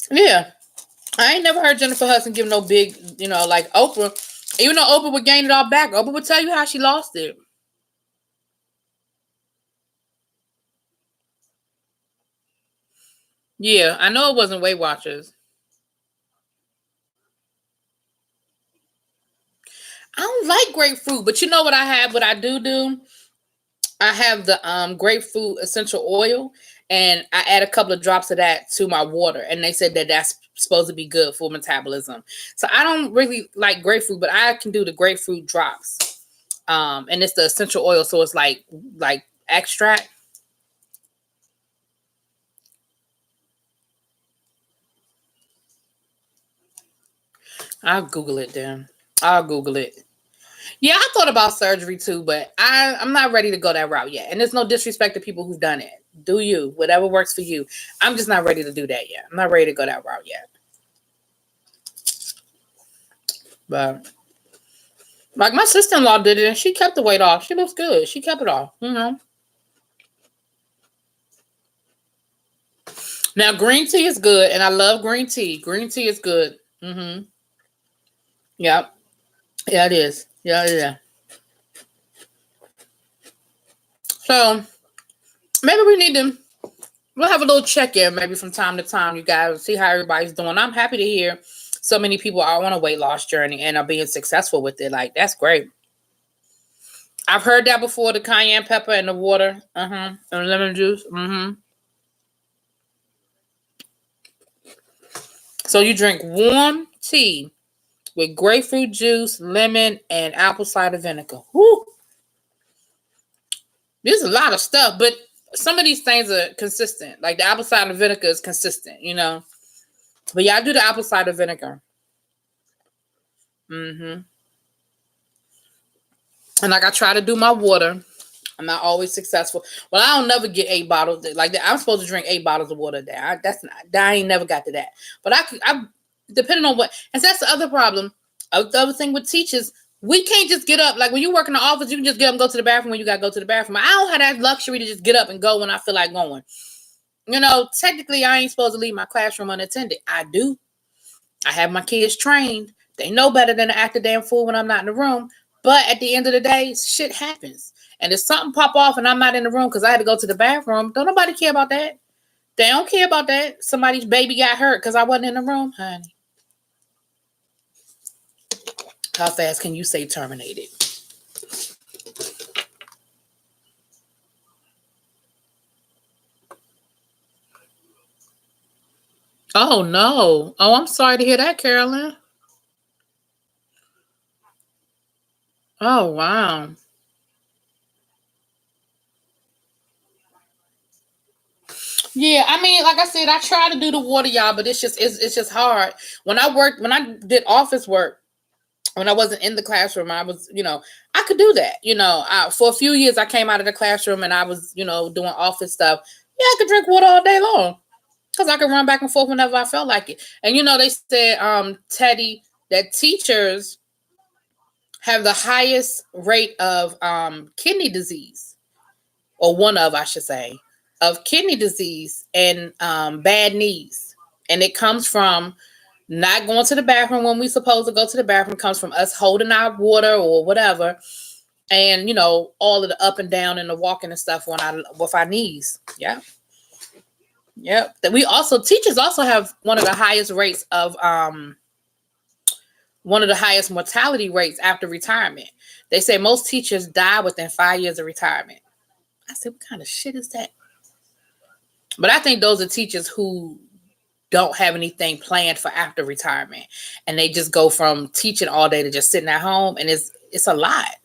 Yeah. I ain't never heard Jennifer Hudson give no big, like Oprah. Even though Oprah would gain it all back, Oprah would tell you how she lost it. Yeah, I know it wasn't Weight Watchers. I don't like grapefruit, but you know what I have? What I do? I have the grapefruit essential oil, and I add a couple of drops of that to my water, and they said that that's supposed to be good for metabolism. So I don't really like grapefruit, but I can do the grapefruit drops, and it's the essential oil, so it's like extract. I'll Google it then. I'll Google it. Yeah, I thought about surgery too, but I'm not ready to go that route yet. And there's no disrespect to people who've done it. Do you, whatever works for you. I'm just not ready to do that yet. I'm not ready to go that route yet. But like my sister-in-law did it and she kept the weight off. She looks good. She kept it off. Now green tea is good, and I love green tea. Green tea is good. Yep. Yeah, it is. Yeah. So maybe we'll have a little check-in maybe from time to time, you guys, see how everybody's doing. I'm happy to hear so many people are on a weight loss journey and are being successful with it. Like, that's great. I've heard that before, the cayenne pepper and the water. And lemon juice. So you drink warm tea with grapefruit juice, lemon, and apple cider vinegar. Woo! There's a lot of stuff, but some of these things are consistent. Like the apple cider vinegar is consistent, But yeah, I do the apple cider vinegar. Mm-hmm. And like I try to do my water. I'm not always successful. Well, I don't never get 8 bottles like that. I'm supposed to drink 8 bottles of water a day. I ain't never got to that. But I depending on what, and that's the other problem. The other thing with teachers, we can't just get up. Like when you work in the office, you can just get up and go to the bathroom when you got to go to the bathroom. I don't have that luxury to just get up and go when I feel like going. Technically, I ain't supposed to leave my classroom unattended. I do. I have my kids trained. They know better than to act a damn fool when I'm not in the room. But at the end of the day, shit happens. And if something pop off and I'm not in the room because I had to go to the bathroom, don't nobody care about that. They don't care about that. Somebody's baby got hurt because I wasn't in the room, honey. How fast can you say terminated? Oh, no. Oh, I'm sorry to hear that, Carolyn. Oh, wow. Yeah, I mean, like I said, I try to do the water, y'all, but it's just hard. When I did office work, when I wasn't in the classroom, I was, I could do that. For a few years, I came out of the classroom and I was, doing office stuff. Yeah, I could drink water all day long because I could run back and forth whenever I felt like it. And they said, Teddy, that teachers have the highest rate of kidney disease, or one of, I should say, of kidney disease and bad knees, and it comes from not going to the bathroom when we supposed to go to the bathroom. Comes from us holding our water or whatever, and all of the up and down and the walking and stuff with our knees. Yeah, yep. That we also teachers also have one of the highest rates of one of the highest mortality rates after retirement. They say most teachers die within 5 years of retirement. I said, what kind of shit is that? But I think those are teachers who don't have anything planned for after retirement, and they just go from teaching all day to just sitting at home, and it's a lot.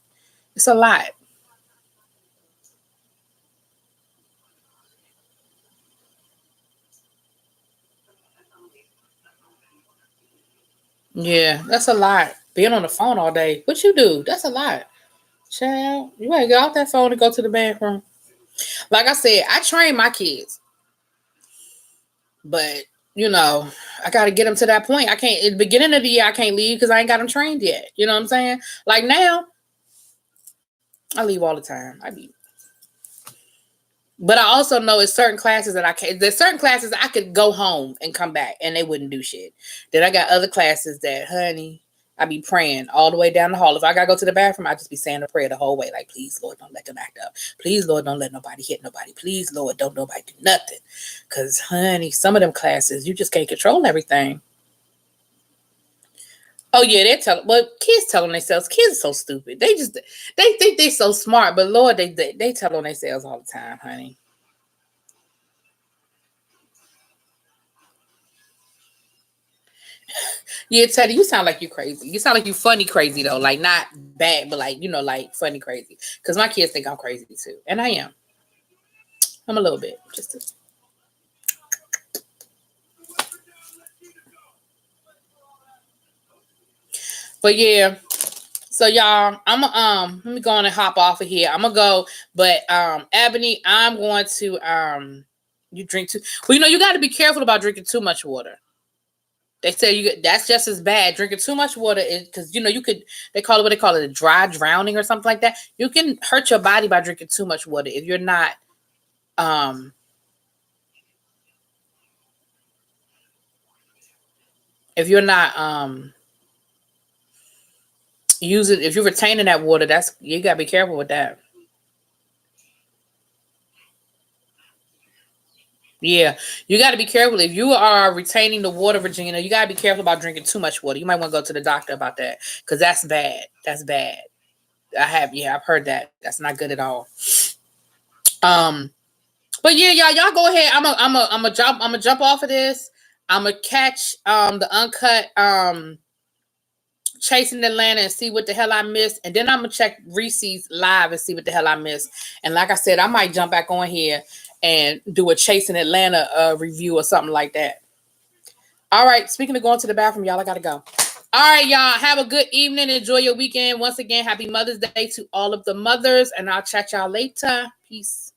It's a lot. Yeah, that's a lot. Being on the phone all day. What you do? That's a lot. Child, you gotta get off that phone and go to the bathroom. Like I said, I train my kids, but I got to get them to that point. I can't, at the beginning of the year, I can't leave because I ain't got them trained yet. You know what I'm saying? Like now, I leave all the time. But I also know it's certain classes that there's certain classes I could go home and come back and they wouldn't do shit. Then I got other classes that, honey, I be praying all the way down the hall. If I gotta go to the bathroom, I just be saying a prayer the whole way. Like, please, Lord, don't let them act up. Please, Lord, don't let nobody hit nobody. Please, Lord, don't nobody do nothing. Cause honey, some of them classes, you just can't control everything. Oh yeah, kids tell on themselves. Kids are so stupid. They think they so smart, but Lord, they tell on themselves all the time, honey. Yeah, Teddy, you sound like you crazy. You sound like you funny crazy though, like not bad, but like like funny crazy. Because my kids think I'm crazy too, and I am. I'm a little bit, but yeah. So y'all, let me go on and hop off of here. I'm gonna go, but Ebony, I'm going to you drink too. Well, you got to be careful about drinking too much water. They say that's just as bad. Drinking too much water is because you could. They call it what they call it, a dry drowning or something like that. You can hurt your body by drinking too much water if you're not um if you're not using if you're retaining that water. That's you gotta be careful with that. Yeah, you got to be careful if you are retaining the water, Virginia. You got to be careful about drinking too much water. You might want to go to the doctor about that because that's bad. That's bad. I've heard that. That's not good at all. Um, but yeah, y'all go ahead. I'm a jump off of this. I'm gonna catch the uncut chasing Atlanta and see what the hell I missed, and then I'm gonna check Reese's live and see what the hell I missed. And like I said, I might jump back on here and do a chasing Atlanta review or something like that. All right. Speaking of going to the bathroom, y'all, I gotta go. All right, y'all. Have a good evening. Enjoy your weekend. Once again, happy Mother's Day to all of the mothers, and I'll chat y'all later. Peace.